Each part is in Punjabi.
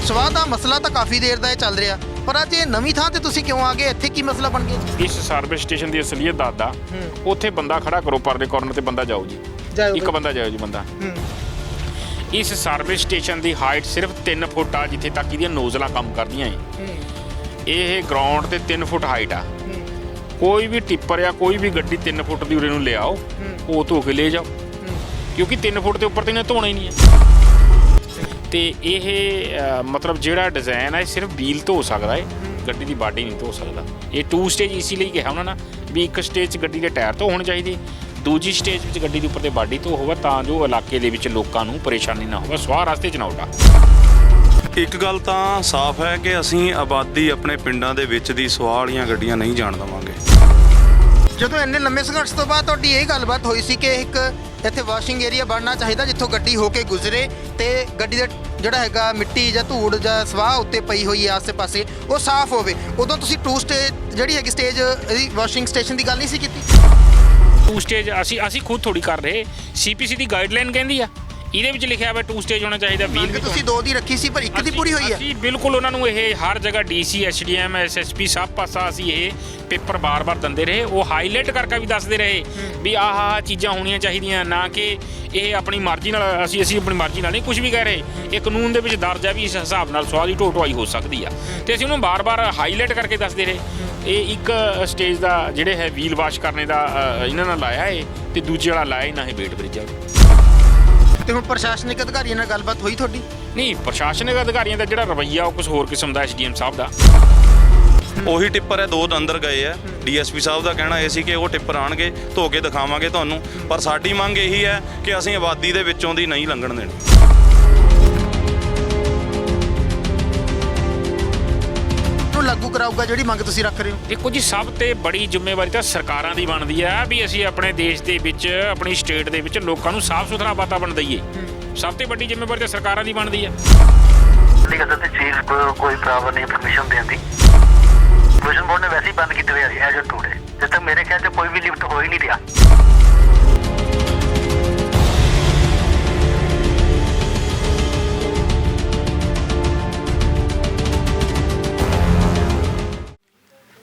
ਸਵਾਹ ਦਾ ਮਸਲਾ ਤਾਂ ਕਾਫੀ ਦੇਰ ਦਾ ਇਹ ਚੱਲ ਰਿਹਾ, ਪਰ ਅੱਜ ਇਹ ਨਵੀਂ ਥਾਂ ਤੇ ਤੁਸੀਂ ਕਿਉਂ ਆ ਗਏ? ਇੱਥੇ ਕੀ ਮਸਲਾ ਬਣ ਗਿਆ? ਇਸ ਸਰਵਿਸ ਸਟੇਸ਼ਨ ਦੀ ਅਸਲੀਅਤ ਦੱਸਦਾ। ਉੱਥੇ ਬੰਦਾ ਖੜਾ ਕਰੋ ਪਰਲੇ ਕਾਰਨਰ ਤੇ, ਬੰਦਾ ਜਾਓ ਜੀ, ਇੱਕ ਬੰਦਾ ਜਾਓ ਜੀ ਬੰਦਾ। ਇਸ ਸਰਵਿਸ ਸਟੇਸ਼ਨ ਦੀ ਹਾਈਟ ਸਿਰਫ 3 ਫੁੱਟ ਆ, ਜਿੱਥੇ ਤੱਕ ਇਹਦੀਆਂ ਨੋਜ਼ਲਾਂ ਕੰਮ ਕਰਦੀਆਂ ਏ। ਇਹ ਗਰਾਊਂਡ ਤੇ 3 ਫੁੱਟ ਹਾਈਟ ਆ। ਕੋਈ ਵੀ ਟਿੱਪਰ ਜਾਂ ਕੋਈ ਵੀ ਗੱਡੀ 3 ਫੁੱਟ ਦੀ ਉਰੇ ਨੂੰ ਲਿਆਓ, ਉਹ ਧੋ ਕੇ ਲੈ ਜਾਓ, ਕਿਉਂਕਿ 3 ਫੁੱਟ ਦੇ ਉੱਪਰ ਤੇ ਇਹਨੇ ਧੋਣਾ ਹੀ ਨਹੀਂ ਹੈ। ਤੇ ਇਹ ਮਤਲਬ ਜਿਹੜਾ ਡਿਜ਼ਾਈਨ ਹੈ ਸਿਰਫ ਵੀਲ ਧੋ ਸਕਦਾ ਹੈ, ਗੱਡੀ ਦੀ ਬਾਡੀ ਨਹੀਂ ਧੋ ਸਕਦਾ। ਇਹ 2 ਸਟੇਜ ਇਸੇ ਲਈ ਕਿਹਾ ਉਹਨਾਂ ਨੇ ਵੀ ਇੱਕ ਸਟੇਜ 'ਚ ਗੱਡੀ ਦੇ ਟਾਇਰ ਧੋ ਹੋਣੇ ਚਾਹੀਦੇ, ਦੂਜੀ ਸਟੇਜ ਵਿੱਚ ਗੱਡੀ ਦੇ ਉੱਪਰ ਤੇ ਬਾਡੀ ਧੋ ਹੋਵੇ, ਤਾਂ ਜੋ ਇਲਾਕੇ ਦੇ ਵਿੱਚ ਲੋਕਾਂ ਨੂੰ ਪਰੇਸ਼ਾਨੀ ਨਾ ਹੋਵੇ, ਸਵਾਹ ਰਸਤੇ 'ਚ ਨਾ ਉੱਡਾ। ਇੱਕ ਗੱਲ ਤਾਂ ਸਾਫ਼ ਹੈ ਕਿ ਅਸੀਂ ਆਬਾਦੀ ਆਪਣੇ ਪਿੰਡਾਂ ਦੇ ਵਿੱਚ ਦੀ ਸਵਾਹ ਵਾਲੀਆਂ ਗੱਡੀਆਂ ਨਹੀਂ ਜਾਣ ਦੇਵਾਂਗੇ। ਜਦੋਂ ਇੰਨੇ ਲੰਮੇ ਸੰਘਰਸ਼ ਤੋਂ ਬਾਅਦ ਤੁਹਾਡੀ ਇਹ ਗੱਲਬਾਤ ਹੋਈ ਸੀ ਕਿ ਇੱਕ ਇੱਥੇ ਵਾਸ਼ਿੰਗ ਏਰੀਆ ਬਣਨਾ ਚਾਹੀਦਾ ਜਿੱਥੋਂ ਗੱਡੀ ਹੋ ਕੇ ਗੁਜ਼ਰੇ ਤੇ ਗੱਡੀ ਦਾ ਜਿਹੜਾ ਹੈਗਾ ਮਿੱਟੀ ਜਾਂ ਧੂੜ ਜਾਂ ਸਵਾਹ ਉੱਤੇ ਪਈ ਹੋਈ ਹੈ ਆਸੇ ਪਾਸੇ ਉਹ ਸਾਫ਼ ਹੋਵੇ, ਉਦੋਂ ਤੁਸੀਂ 2 ਸਟੇਜ ਜਿਹੜੀ ਹੈਗੀ ਸਟੇਜ ਵਾਸ਼ਿੰਗ ਸਟੇਸ਼ਨ ਦੀ ਗੱਲ ਨਹੀਂ ਸੀ ਕੀਤੀ? 2 ਸਟੇਜ ਅਸੀਂ ਖੁਦ ਥੋੜੀ ਕਰ ਰਹੇ, CPC ਦੀ ਗਾਈਡਲਾਈਨ ਕਹਿੰਦੀ ਆ, ਇਹਦੇ ਵਿੱਚ ਲਿਖਿਆ ਹੋਇਆ 2 ਸਟੇਜ ਹੋਣਾ ਚਾਹੀਦਾ। ਮੰਗ ਤੁਸੀਂ 2 ਦੀ ਰੱਖੀ ਸੀ ਪਰ 1 ਦੀ ਪੂਰੀ ਹੋਈ ਹੈ। ਅਸੀਂ ਬਿਲਕੁਲ ਉਹਨਾਂ ਨੂੰ ਇਹ ਹਰ ਜਗ੍ਹਾ DC SDM SSP ਸਭ ਪਾਸਾ ਅਸੀਂ ਇਹ ਪੇਪਰ ਬਾਰ-ਬਾਰ ਦਿੰਦੇ ਰਹੇ, ਉਹ ਹਾਈਲਾਈਟ ਕਰਕੇ ਵੀ ਦੱਸਦੇ ਰਹੇ ਵੀ ਆਹ ਚੀਜ਼ਾਂ ਹੋਣੀਆਂ ਚਾਹੀਦੀਆਂ, ਨਾ ਕਿ ਇਹ ਆਪਣੀ ਮਰਜ਼ੀ ਨਾਲ ਅਸੀਂ ਆਪਣੀ ਮਰਜ਼ੀ ਨਾਲ ਨਹੀਂ ਕੁਝ ਵੀ ਕਹਿ ਰਹੇ। ਇਹ ਕਾਨੂੰਨ ਦੇ ਵਿੱਚ ਦਰਜ ਹੈ ਵੀ ਇਸ ਹਿਸਾਬ ਨਾਲ ਸਵਾਹ ਦੀ ਢੋਟਵਾਈ ਹੋ ਸਕਦੀ ਆ, ਤੇ ਅਸੀਂ ਉਹਨੂੰ ਬਾਰ-ਬਾਰ ਹਾਈਲਾਈਟ ਕਰਕੇ ਦੱਸਦੇ ਰਹੇ। ਇਹ ਇੱਕ ਸਟੇਜ ਦਾ ਜਿਹੜੇ ਹੈ ਵੀਲ ਵਾਸ਼ ਕਰਨੇ ਦਾ ਇਹਨਾਂ ਨਾਲ ਲਾਇਆ ਏ, ਤੇ ਦੂਜੇ ਵਾਲਾ ਲਾਇਆ ਹੀ ਨਾ ਇਹ ਵੇਟ ਬ੍ਰਿਜ। ਤੇ ਹੁਣ ਪ੍ਰਸ਼ਾਸਨਿਕ ਅਧਿਕਾਰੀਆਂ ਨਾਲ ਗੱਲਬਾਤ ਹੋਈ ਤੁਹਾਡੀ? ਨਹੀਂ, ਪ੍ਰਸ਼ਾਸਨਿਕ ਅਧਿਕਾਰੀਆਂ ਦਾ ਜਿਹੜਾ ਰਵੱਈਆ ਉਹ ਕੁਝ ਹੋਰ ਕਿਸਮ ਦਾ SDM ਸਾਹਿਬ ਦਾ। ਉਹੀ ਟਿੱਪਰ ਹੈ 2 ਅੰਦਰ ਗਏ ਆ। DSP ਸਾਹਿਬ ਦਾ ਕਹਿਣਾ ਇਹ ਸੀ ਕਿ ਉਹ ਟਿੱਪਰ ਆਣਗੇ, ਧੋ ਕੇ ਦਿਖਾਵਾਂਗੇ ਤੁਹਾਨੂੰ, ਪਰ ਸਾਡੀ ਮੰਗ ਇਹੀ ਹੈ ਕਿ ਅਸੀਂ ਆਬਾਦੀ ਦੇ ਵਿੱਚੋਂ ਦੀ ਨਹੀਂ ਲੰਘਣ ਦੇਣੀ। ਲਾਗੂ ਕਰਾਊਗਾ ਜਿਹੜੀ ਮੰਗ ਤੁਸੀਂ ਰੱਖ ਰਹੇ ਹੋ? ਦੇਖੋ ਜੀ, ਸਭ ਤੋਂ ਬੜੀ ਜ਼ਿੰਮੇਵਾਰੀ ਤਾਂ ਸਰਕਾਰਾਂ ਦੀ ਬਣਦੀ ਆ ਵੀ ਅਸੀਂ ਆਪਣੇ ਦੇਸ਼ ਦੇ ਵਿੱਚ ਆਪਣੀ ਸਟੇਟ ਦੇ ਵਿੱਚ ਲੋਕਾਂ ਨੂੰ ਸਾਫ਼ ਸੁਥਰਾ ਵਾਤਾਵਰਣ ਦਈਏ। ਸਭ ਤੋਂ ਵੱਡੀ ਜ਼ਿੰਮੇਵਾਰੀ ਤਾਂ ਸਰਕਾਰਾਂ ਦੀ ਬਣਦੀ ਆ। ਕੋਈ ਪ੍ਰਾਪਤ ਨਹੀਂ ਪਰਮਿਸ਼ਨ ਦੇਣ ਦੀ। ਪੋਲੂਸ਼ਨ ਬੋਰਡ ਨੇ ਵੈਸੇ ਹੀ ਬੰਦ ਕੀਤੇ ਹੋਏ ਆ ਐਜ ਟੂਡੇ, ਜਦ ਤੱਕ ਮੇਰੇ ਖਿਆਲ 'ਚ ਕੋਈ ਵੀ ਲਿਫਟ ਹੋ ਹੀ ਨਹੀਂ ਰਿਹਾ।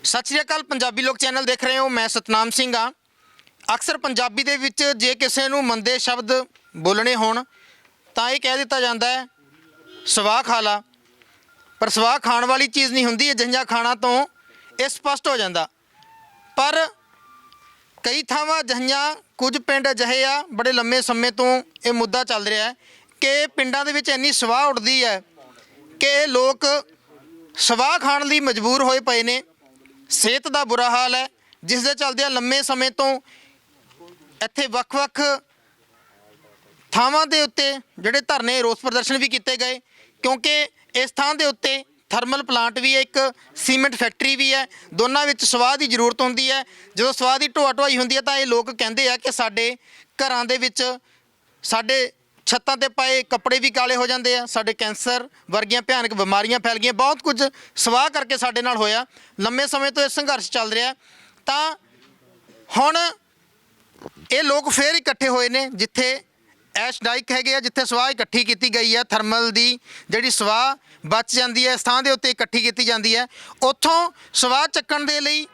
ਸਤਿ ਸ਼੍ਰੀ ਅਕਾਲ, ਪੰਜਾਬੀ ਲੋਕ ਚੈਨਲ ਦੇਖ ਰਹੇ ਹੋ, ਮੈਂ ਸਤਨਾਮ ਸਿੰਘ ਹਾਂ। ਅਕਸਰ ਪੰਜਾਬੀ ਦੇ ਵਿੱਚ ਜੇ ਕਿਸੇ ਨੂੰ ਮੰਦੇ ਸ਼ਬਦ ਬੋਲਣੇ ਹੋਣ ਤਾਂ ਇਹ ਕਹਿ ਦਿੱਤਾ ਜਾਂਦਾ ਹੈ ਸਵਾਹ ਖਾ ਲਾ, ਪਰ ਸਵਾਹ ਖਾਣ ਵਾਲੀ ਚੀਜ਼ ਨਹੀਂ ਹੁੰਦੀ, ਅਜਿਹੀਆਂ ਖਾਣਾ ਤੋਂ ਇਹ ਸਪਸ਼ਟ ਹੋ ਜਾਂਦਾ। ਪਰ ਕਈ ਥਾਵਾਂ ਅਜਿਹੀਆਂ, ਕੁਝ ਪਿੰਡ ਅਜਿਹੇ ਆ ਬੜੇ ਲੰਮੇ ਸਮੇਂ ਤੋਂ ਇਹ ਮੁੱਦਾ ਚੱਲ ਰਿਹਾ ਹੈ ਕਿ ਪਿੰਡਾਂ ਦੇ ਵਿੱਚ ਇੰਨੀ ਸਵਾਹ ਉੱਡਦੀ ਹੈ ਕਿ ਇਹ ਲੋਕ ਸਵਾਹ ਖਾਣ ਲਈ ਮਜਬੂਰ ਹੋਏ ਪਏ ਨੇ। ਸਿਹਤ ਦਾ ਬੁਰਾ ਹਾਲ ਹੈ, ਜਿਸ ਦੇ ਚੱਲਦਿਆਂ ਲੰਮੇ ਸਮੇਂ ਤੋਂ ਇੱਥੇ ਵੱਖ-ਵੱਖ ਥਾਵਾਂ ਦੇ ਉੱਤੇ ਜਿਹੜੇ ਧਰਨੇ ਰੋਸ ਪ੍ਰਦਰਸ਼ਨ ਵੀ ਕੀਤੇ ਗਏ, ਕਿਉਂਕਿ ਇਸ ਥਾਂ ਦੇ ਉੱਤੇ ਥਰਮਲ ਪਲਾਂਟ ਵੀ ਹੈ, ਇੱਕ ਸੀਮੈਂਟ ਫੈਕਟਰੀ ਵੀ ਹੈ। ਦੋਨਾਂ ਵਿੱਚ ਸਵਾਹ ਦੀ ਜ਼ਰੂਰਤ ਹੁੰਦੀ ਹੈ। ਜਦੋਂ ਸਵਾਹ ਦੀ ਢੋਆ-ਢੁਆਈ ਹੁੰਦੀ ਹੈ ਤਾਂ ਇਹ ਲੋਕ ਕਹਿੰਦੇ ਆ ਕਿ ਸਾਡੇ ਘਰਾਂ ਦੇ ਵਿੱਚ ਸਾਡੇ ਛੱਤਾਂ ਤੇ ਪਏ ਕੱਪੜੇ ਵੀ ਕਾਲੇ ਹੋ ਜਾਂਦੇ ਆ, ਸਾਡੇ ਕੈਂਸਰ ਵਰਗੀਆਂ ਭਿਆਨਕ ਬਿਮਾਰੀਆਂ ਫੈਲ ਗਈਆਂ। ਬਹੁਤ ਕੁਝ ਸਵਾਹ ਕਰਕੇ ਸਾਡੇ ਨਾਲ ਹੋਇਆ। ਲੰਮੇ ਸਮੇਂ ਤੋਂ ਇਹ ਸੰਘਰਸ਼ ਚੱਲ ਰਿਹਾ, ਤਾਂ ਹੁਣ ਇਹ ਲੋਕ ਫੇਰ ਇਕੱਠੇ ਹੋਏ ਨੇ ਜਿੱਥੇ ਐਸ਼ ਡਾਈਕ ਹੈਗੇ ਆ, ਜਿੱਥੇ ਸਵਾਹ ਇਕੱਠੀ ਕੀਤੀ ਗਈ ਹੈ। ਥਰਮਲ ਦੀ ਜਿਹੜੀ ਸਵਾਹ ਬਚ ਜਾਂਦੀ ਹੈ ਇਸ ਥਾਂ ਦੇ ਉੱਤੇ ਇਕੱਠੀ ਕੀਤੀ ਜਾਂਦੀ ਹੈ, ਉੱਥੋਂ ਸਵਾਹ ਚੱਕਣ ਦੇ ਲਈ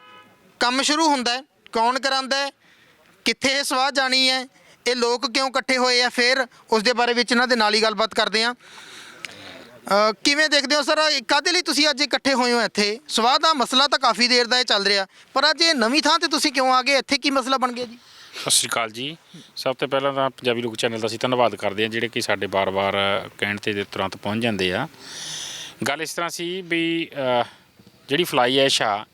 ਕੰਮ ਸ਼ੁਰੂ ਹੁੰਦਾ ਹੈ। ਕੌਣ ਕਰਾਉਂਦਾ ਹੈ, ਕਿੱਥੇ ਇਹ ਸਵਾਹ ਜਾਣੀ ਹੈ, ਇਹ ਲੋਕ ਕਿਉਂ ਇਕੱਠੇ ਹੋਏ ਆ, ਫਿਰ ਉਸ ਦੇ ਬਾਰੇ ਵਿੱਚ ਇਹਨਾਂ ਦੇ ਨਾਲ ਹੀ ਗੱਲਬਾਤ ਕਰਦੇ ਹਾਂ। ਕਿਵੇਂ ਦੇਖਦੇ ਹੋ ਸਰ, ਕਾਹਦੇ ਲਈ ਤੁਸੀਂ ਅੱਜ ਇਕੱਠੇ ਹੋਏ ਹੋ ਇੱਥੇ? ਸਵਾਹ ਦਾ ਮਸਲਾ ਤਾਂ ਕਾਫੀ ਦੇਰ ਦਾ ਇਹ ਚੱਲ ਰਿਹਾ, ਪਰ ਅੱਜ ਇਹ ਨਵੀਂ ਥਾਂ ਤੇ ਤੁਸੀਂ ਕਿਉਂ ਆ ਗਏ? ਇੱਥੇ ਕੀ ਮਸਲਾ ਬਣ ਗਿਆ ਜੀ? ਸਤਿ ਸ਼੍ਰੀ ਅਕਾਲ ਜੀ। ਸਭ ਤੋਂ ਪਹਿਲਾਂ ਤਾਂ ਪੰਜਾਬੀ ਲੋਕ ਚੈਨਲ ਦਾ ਅਸੀਂ ਧੰਨਵਾਦ ਕਰਦੇ ਹਾਂ ਜਿਹੜੇ ਕਿ ਸਾਡੇ ਬਾਰ-ਬਾਰ ਕਹਿਣ 'ਤੇ ਤੁਰੰਤ ਪਹੁੰਚ ਜਾਂਦੇ ਆ। ਗੱਲ ਇਸ ਤਰ੍ਹਾਂ ਸੀ ਵੀ ਜਿਹੜੀ ਫਲਾਈ ਐਸ਼ ਆ,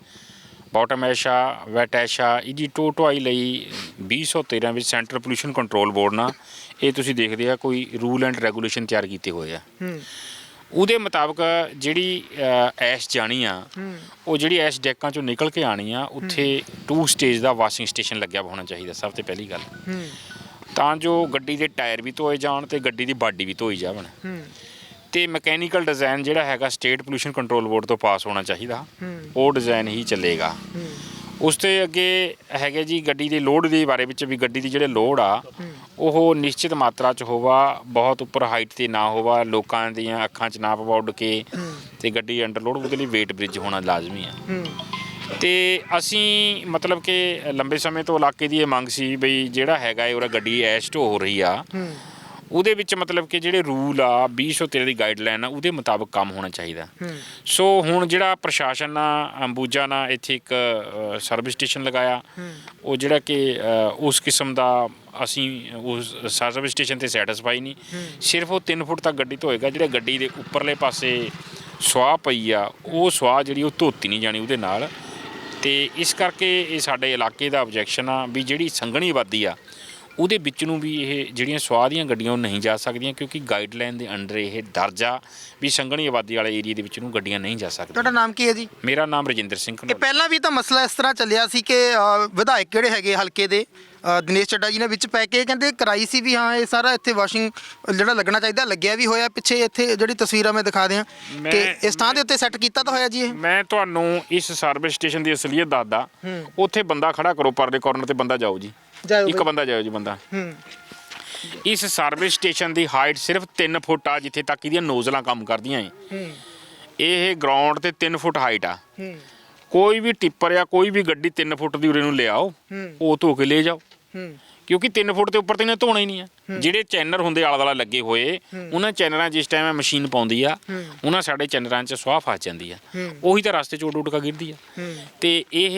ਬਾਟਮ ਐਸ਼ ਆ, ਵੈਟ ਐਸ਼ ਆ, ਇਹਦੀ ਢੋਆਈ ਲਈ 2013 ਵਿੱਚ ਸੈਂਟਰਲ ਪੋਲਿਊਸ਼ਨ ਕੰਟਰੋਲ ਬੋਰਡ ਨਾਲ ਇਹ ਤੁਸੀਂ ਦੇਖਦੇ ਆ ਕੋਈ ਰੂਲ ਐਂਡ ਰੈਗੂਲੇਸ਼ਨ ਤਿਆਰ ਕੀਤੇ ਹੋਏ ਆ। ਉਹਦੇ ਮੁਤਾਬਕ ਜਿਹੜੀ ਐਸ਼ ਜਾਣੀ ਆ, ਉਹ ਜਿਹੜੀ ਐਸ਼ ਡੈਕਾਂ 'ਚੋਂ ਨਿਕਲ ਕੇ ਆਣੀ ਆ, ਉੱਥੇ 2 ਸਟੇਜ ਦਾ ਵਾਸ਼ਿੰਗ ਸਟੇਸ਼ਨ ਲੱਗਿਆ ਹੋਣਾ ਚਾਹੀਦਾ। ਸਭ ਤੋਂ ਪਹਿਲੀ ਗੱਲ ਤਾਂ ਜੋ ਗੱਡੀ ਦੇ ਟਾਇਰ ਵੀ ਧੋਏ ਜਾਣ ਅਤੇ ਗੱਡੀ ਦੀ ਬਾਡੀ ਵੀ ਧੋਈ ਜਾਵਣ। ਅਤੇ ਮਕੈਨੀਕਲ ਡਿਜ਼ਾਇਨ ਜਿਹੜਾ ਹੈਗਾ ਸਟੇਟ ਪੋਲਿਊਸ਼ਨ ਕੰਟਰੋਲ ਬੋਰਡ ਤੋਂ ਪਾਸ ਹੋਣਾ ਚਾਹੀਦਾ, ਉਹ ਡਿਜ਼ਾਇਨ ਹੀ ਚੱਲੇਗਾ। ਉਸ ਤੋਂ ਅੱਗੇ ਹੈਗੇ ਜੀ ਗੱਡੀ ਦੇ ਲੋਡ ਦੇ ਬਾਰੇ ਵਿੱਚ ਵੀ, ਗੱਡੀ ਦੀ ਜਿਹੜੇ ਲੋਡ ਆ ਉਹ ਨਿਸ਼ਚਿਤ ਮਾਤਰਾ 'ਚ ਹੋਵਾ, ਬਹੁਤ ਉੱਪਰ ਹਾਈਟ ਤੇ ਨਾ ਹੋਵਾ, ਲੋਕਾਂ ਦੀਆਂ ਅੱਖਾਂ 'ਚ ਨਾ ਪਵਾ ਉੱਡ ਕੇ ਤੇ ਗੱਡੀ ਅੰਡਰਲੋਡ, ਉਹਦੇ ਲਈ ਵੇਟ ਬ੍ਰਿਜ ਹੋਣਾ ਲਾਜ਼ਮੀ ਆ। ਤੇ ਅਸੀਂ ਮਤਲਬ ਕਿ ਲੰਬੇ ਸਮੇਂ ਤੋਂ ਇਲਾਕੇ ਦੀ ਇਹ ਮੰਗ ਸੀ ਬਈ ਜਿਹੜਾ ਹੈਗਾ ਇਹ ਉਹਦਾ ਗੱਡੀ ਐਸ਼ ਢੋ ਹੋ ਰਹੀ ਆ, ਉਹਦੇ ਵਿੱਚ ਮਤਲਬ ਕਿ ਜਿਹੜੇ ਰੂਲ ਆ 2013 ਦੀ ਗਾਈਡਲਾਈਨ ਆ ਉਹਦੇ ਮੁਤਾਬਕ ਕੰਮ ਹੋਣਾ ਚਾਹੀਦਾ। ਸੋ ਹੁਣ ਜਿਹੜਾ ਪ੍ਰਸ਼ਾਸਨ ਆ ਅੰਬੂਜਾ ਨਾਲ ਇੱਥੇ ਇੱਕ ਸਰਵਿਸ ਸਟੇਸ਼ਨ ਲਗਾਇਆ, ਉਹ ਜਿਹੜਾ ਕਿ ਉਸ ਕਿਸਮ ਦਾ ਅਸੀਂ ਉਸ ਸਰਵਿਸ ਸਟੇਸ਼ਨ 'ਤੇ ਸੈਟਿਸਫਾਈ ਨਹੀਂ। ਸਿਰਫ ਉਹ 3 ਫੁੱਟ ਤੱਕ ਗੱਡੀ ਧੋਏਗਾ। ਜਿਹੜੇ ਗੱਡੀ ਦੇ ਉੱਪਰਲੇ ਪਾਸੇ ਸੁਆਹ ਪਈ ਆ, ਉਹ ਸੁਆਹ ਜਿਹੜੀ ਉਹ ਧੋਤੀ ਨਹੀਂ ਜਾਣੀ ਉਹਦੇ ਨਾਲ। ਅਤੇ ਇਸ ਕਰਕੇ ਇਹ ਸਾਡੇ ਇਲਾਕੇ ਦਾ ਓਬਜੈਕਸ਼ਨ ਆ ਵੀ ਜਿਹੜੀ ਸੰਘਣੀ ਆਬਾਦੀ ਆ ਉਹਦੇ ਵਿੱਚ ਨੂੰ ਵੀ ਇਹ ਜਿਹੜੀਆਂ ਸੁਆਹ ਦੀਆਂ ਗੱਡੀਆਂ ਉਹ ਨਹੀਂ ਜਾ ਸਕਦੀਆਂ, ਕਿਉਂਕਿ ਗਾਈਡਲਾਈਨ ਦੇ ਅੰਡਰ ਇਹ ਦਰਜ ਆ ਵੀ ਸੰਘਣੀ ਆਬਾਦੀ ਵਾਲੇ ਏਰੀਏ ਦੇ ਵਿੱਚ ਨੂੰ ਗੱਡੀਆਂ ਨਹੀਂ ਜਾ ਸਕਦੀਆਂ। ਤੁਹਾਡਾ ਨਾਮ ਕੀ ਹੈ ਜੀ? ਮੇਰਾ ਨਾਮ ਰਜਿੰਦਰ ਸਿੰਘ। ਇਹ ਪਹਿਲਾਂ ਵੀ ਤਾਂ ਮਸਲਾ ਇਸ ਤਰ੍ਹਾਂ ਚੱਲਿਆ ਸੀ ਕਿ ਵਿਧਾਇਕ ਜਿਹੜੇ ਹੈਗੇ ਹਲਕੇ ਦੇ ਦਿਨੇਸ਼ ਚੱਡਾ ਜੀ ਨੇ ਵਿੱਚ ਪੈ ਕੇ ਕਹਿੰਦੇ ਕਰਾਈ ਸੀ ਵੀ ਹਾਂ ਇਹ ਸਾਰਾ ਇੱਥੇ ਵਾਸ਼ਿੰਗ ਜਿਹੜਾ ਲੱਗਣਾ ਚਾਹੀਦਾ, ਲੱਗਿਆ ਵੀ ਹੋਇਆ। ਪਿੱਛੇ ਇੱਥੇ ਜਿਹੜੀ ਤਸਵੀਰਾਂ ਮੈਂ ਦਿਖਾ ਦਿਆਂ ਕਿ ਇਸ ਥਾਂ ਦੇ ਉੱਤੇ ਸੈੱਟ ਕੀਤਾ ਤਾਂ ਹੋਇਆ ਜੀ ਇਹ। ਮੈਂ ਤੁਹਾਨੂੰ ਇਸ ਸਰਵਿਸ ਸਟੇਸ਼ਨ ਦੀ ਅਸਲੀਅਤ ਦੱਸਦਾ। ਉੱਥੇ ਬੰਦਾ ਖੜਾ ਕਰੋ, ਪਰਲੇ ਕਾਰਨਰ ਤੇ ਬੰਦਾ ਜਾਓ ਜੀ, ਇੱਕ ਬੰਦਾ ਜਾਓ ਜੀ ਬੰਦਾ। ਇਸ ਸਰਵਿਸ ਸਟੇਸ਼ਨ ਦੀ ਹਾਈਟ ਸਿਰਫ 3 ਫੁੱਟ ਆ, ਜਿੱਥੇ ਤੱਕ ਇਹਦੀਆਂ ਨੋਜ਼ਲਾਂ ਕੰਮ ਕਰਦੀਆਂ ਏ। ਇਹ ਗਰਾਊਂਡ ਤੇ 3 ਫੁੱਟ ਹਾਈਟ ਆ। ਕੋਈ ਵੀ ਟਿੱਪਰ ਜਾਂ ਕੋਈ ਵੀ ਗੱਡੀ 3 ਫੁੱਟ ਦੀ ਉਰੇ ਨੂੰ ਲਿਆਓ, ਉਹ ਧੋ ਕੇ ਲੈ ਜਾਓ, ਕਿਉਂਕਿ 3 ਫੁੱਟ ਦੇ ਉੱਪਰ ਤਾਂ ਇਹਨੇ ਧੋਣਾ ਹੀ ਨਹੀਂ ਆ। ਜਿਹੜੇ ਚੈਨਰ ਹੁੰਦੇ ਆਲਾ ਦੁਆਲਾ ਲੱਗੇ ਹੋਏ, ਉਹਨਾਂ ਚੈਨਰਾਂ ਜਿਸ ਟਾਈਮ ਮਸ਼ੀਨ ਪਾਉਂਦੀ ਆ, ਉਹਨਾਂ ਸਾਡੇ ਚੈਨਰਾਂ 'ਚ ਸੁਆਹ ਫਸ ਜਾਂਦੀ ਆ, ਉਹੀ ਤਾਂ ਰਸਤੇ 'ਚ ਉੱਡ ਕੇ ਗਿਰਦੀ ਆ। ਤੇ ਇਹ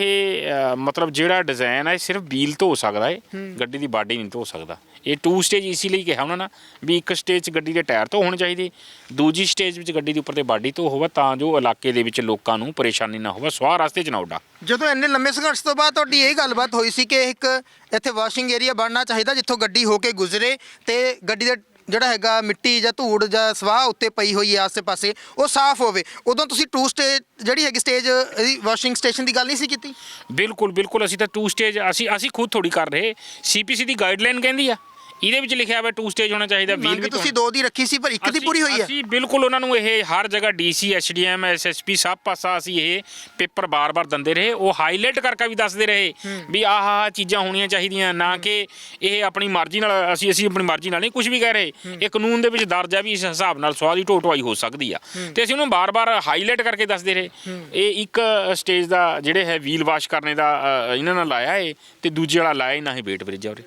ਮਤਲਬ ਜਿਹੜਾ ਡਿਜ਼ਾਈਨ ਆ ਇਹ ਸਿਰਫ ਵੀਲ ਧੋ ਸਕਦਾ ਏ, ਗੱਡੀ ਦੀ ਬਾਡੀ ਨਹੀਂ ਧੋ ਸਕਦਾ। ਇਹ 2 ਸਟੇਜ ਇਸੇ ਲਈ ਕਿਹਾ ਉਹਨਾਂ ਨੇ ਵੀ ਇੱਕ ਸਟੇਜ 'ਚ ਗੱਡੀ ਦੇ ਟਾਇਰ ਧੋ ਹੋਣੇ ਚਾਹੀਦੇ, ਦੂਜੀ ਸਟੇਜ ਵਿੱਚ ਗੱਡੀ ਦੇ ਉੱਪਰ ਤੇ ਬਾਡੀ ਧੋ ਹੋਵੇ, ਤਾਂ ਜੋ ਇਲਾਕੇ ਦੇ ਵਿੱਚ ਲੋਕਾਂ ਨੂੰ ਪਰੇਸ਼ਾਨੀ ਨਾ ਹੋਵੇ, ਸੁਆਹ ਰਸਤੇ 'ਚ ਨਾ ਉੱਡਾ। ਜਦੋਂ ਇੰਨੇ ਲੰਮੇ ਸੰਘਰਸ਼ ਤੋਂ ਬਾਅਦ ਤੁਹਾਡੀ ਇਹ ਗੱਲਬਾਤ ਹੋਈ ਸੀ ਕਿ ਇੱਕ ਇੱਥੇ ਵਾਸ਼ਿੰਗ ਏਰੀਆ ਬਣਨਾ ਚਾਹੀਦਾ ਜਿੱਥੋਂ ਗੱਡੀ ਹੋ ਕੇ ਗੁਜ਼ਰੇ ਤੇ ਗੱਡੀ ਦੇ ਜਿਹੜਾ ਹੈਗਾ ਮਿੱਟੀ ਜਾਂ ਧੂੜ ਜਾਂ ਸਵਾਹ ਉੱਤੇ ਪਈ ਹੋਈ ਹੈ ਆਸੇ-ਪਾਸੇ ਉਹ ਸਾਫ਼ ਹੋਵੇ, ਉਦੋਂ ਤੁਸੀਂ 2 ਸਟੇਜ ਜਿਹੜੀ ਹੈਗੀ ਸਟੇਜ ਇਹਦੀ ਵਾਸ਼ਿੰਗ ਸਟੇਸ਼ਨ ਦੀ ਗੱਲ ਨਹੀਂ ਸੀ ਕੀਤੀ? ਬਿਲਕੁਲ ਬਿਲਕੁਲ, ਅਸੀਂ ਤਾਂ 2 ਸਟੇਜ ਅਸੀਂ ਖੁਦ ਥੋੜੀ ਕਰ ਰਹੇ, CPC ਦੀ ਗਾਈਡਲਾਈਨ ਕਹਿੰਦੀ ਆ, ਇਹਦੇ ਵਿੱਚ ਲਿਖਿਆ ਹੋਇਆ 2 ਸਟੇਜ ਹੋਣਾ ਚਾਹੀਦਾ। ਵੀਲ ਵੀ ਤੁਸੀਂ 2 ਦੀ ਰੱਖੀ ਸੀ ਪਰ 1 ਦੀ ਪੂਰੀ ਹੋਈ ਹੈ। ਅਸੀਂ ਬਿਲਕੁਲ ਉਹਨਾਂ ਨੂੰ ਇਹ ਹਰ ਜਗ੍ਹਾ DC SDM SSP ਸਭ ਪਾਸਾ ਅਸੀਂ ਇਹ ਪੇਪਰ ਬਾਰ-ਬਾਰ ਦਿੰਦੇ ਰਹੇ, ਉਹ ਹਾਈਲਾਈਟ ਕਰਕੇ ਵੀ ਦੱਸਦੇ ਰਹੇ ਵੀ ਆਹ ਚੀਜ਼ਾਂ ਹੋਣੀਆਂ ਚਾਹੀਦੀਆਂ, ਨਾ ਕਿ ਇਹ ਆਪਣੀ ਮਰਜ਼ੀ ਨਾਲ ਅਸੀਂ ਆਪਣੀ ਮਰਜ਼ੀ ਨਾਲ ਨਹੀਂ ਕੁਝ ਵੀ ਕਹਿ ਰਹੇ। ਇਹ ਕਾਨੂੰਨ ਦੇ ਵਿੱਚ ਦਰਜ ਆ ਵੀ ਇਸ ਹਿਸਾਬ ਨਾਲ ਸੁਆਹ ਦੀ ਢੋਟਵਾਈ ਹੋ ਸਕਦੀ ਆ, ਤੇ ਅਸੀਂ ਉਹਨੂੰ ਬਾਰ-ਬਾਰ ਹਾਈਲਾਈਟ ਕਰਕੇ ਦੱਸਦੇ ਰਹੇ। ਇਹ ਇੱਕ ਸਟੇਜ ਦਾ ਜਿਹੜੇ ਹੈ ਵੀਲ ਵਾਸ਼ ਕਰਨੇ ਦਾ ਇਹਨਾਂ ਨਾਲ ਲਾਇਆ ਏ, ਤੇ ਦੂਜੇ ਵਾਲਾ ਲਾਇਆ ਹੀ ਨਾ ਹੀ ਵੇਟ ਬ੍ਰਿਜ ਆ ਉਰੇ।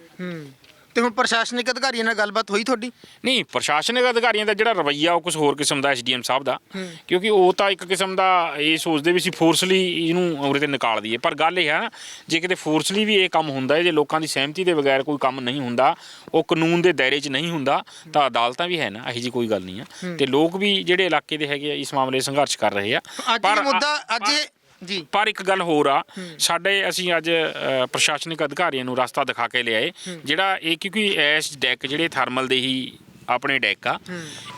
ਤੇ ਹੁਣ ਪ੍ਰਸ਼ਾਸਨਿਕ ਅਧਿਕਾਰੀਆਂ ਨਾਲ ਗੱਲਬਾਤ ਹੋਈ ਤੁਹਾਡੀ? ਨਹੀਂ, ਪ੍ਰਸ਼ਾਸਨਿਕ ਅਧਿਕਾਰੀਆਂ ਦਾ ਜਿਹੜਾ ਰਵੱਈਆ ਉਹ ਕੁਝ ਹੋਰ ਕਿਸਮ ਦਾ SDM ਸਾਹਿਬ ਦਾ, ਕਿਉਂਕਿ ਉਹ ਤਾਂ ਇੱਕ ਕਿਸਮ ਦਾ ਇਹ ਸੋਚਦੇ ਵੀ ਅਸੀਂ ਫੋਰਸਲੀ ਇਹਨੂੰ ਉਰੇ ਤੇ ਨਿਕਾਲ ਦਈਏ। ਪਰ ਗੱਲ ਇਹ ਹੈ ਨਾ, ਜੇ ਕਿਤੇ ਫੋਰਸਲੀ ਵੀ ਇਹ ਕੰਮ ਹੁੰਦਾ ਹੈ, ਜੇ ਲੋਕਾਂ ਦੀ ਸਹਿਮਤੀ ਦੇ ਬਗੈਰ ਕੋਈ ਕੰਮ ਨਹੀਂ ਹੁੰਦਾ, ਉਹ ਕਾਨੂੰਨ ਦੇ ਦਾਇਰੇ 'ਚ ਨਹੀਂ ਹੁੰਦਾ, ਤਾਂ ਅਦਾਲਤਾਂ ਵੀ ਹੈ ਨਾ, ਇਹੋ ਜਿਹੀ ਕੋਈ ਗੱਲ ਨਹੀਂ ਆ। ਤੇ ਲੋਕ ਵੀ ਜਿਹੜੇ ਇਲਾਕੇ ਦੇ ਹੈਗੇ ਆ ਇਸ ਮਾਮਲੇ ਸੰਘਰਸ਼ ਕਰ ਰਹੇ ਆ। ਪਰ ਇੱਕ ਗੱਲ ਹੋਰ ਆ, ਅਸੀਂ ਅੱਜ ਪ੍ਰਸ਼ਾਸਨਿਕ ਅਧਿਕਾਰੀਆਂ ਨੂੰ ਰਸਤਾ ਦਿਖਾ ਕੇ ਲਿਆਏ, ਜਿਹੜਾ ਇਹ ਕਿਉਂਕਿ ਇਸ ਡੈਕ ਜਿਹੜੇ ਥਰਮਲ ਦੇ ਹੀ ਆਪਣੇ ਡੈਕ ਆ,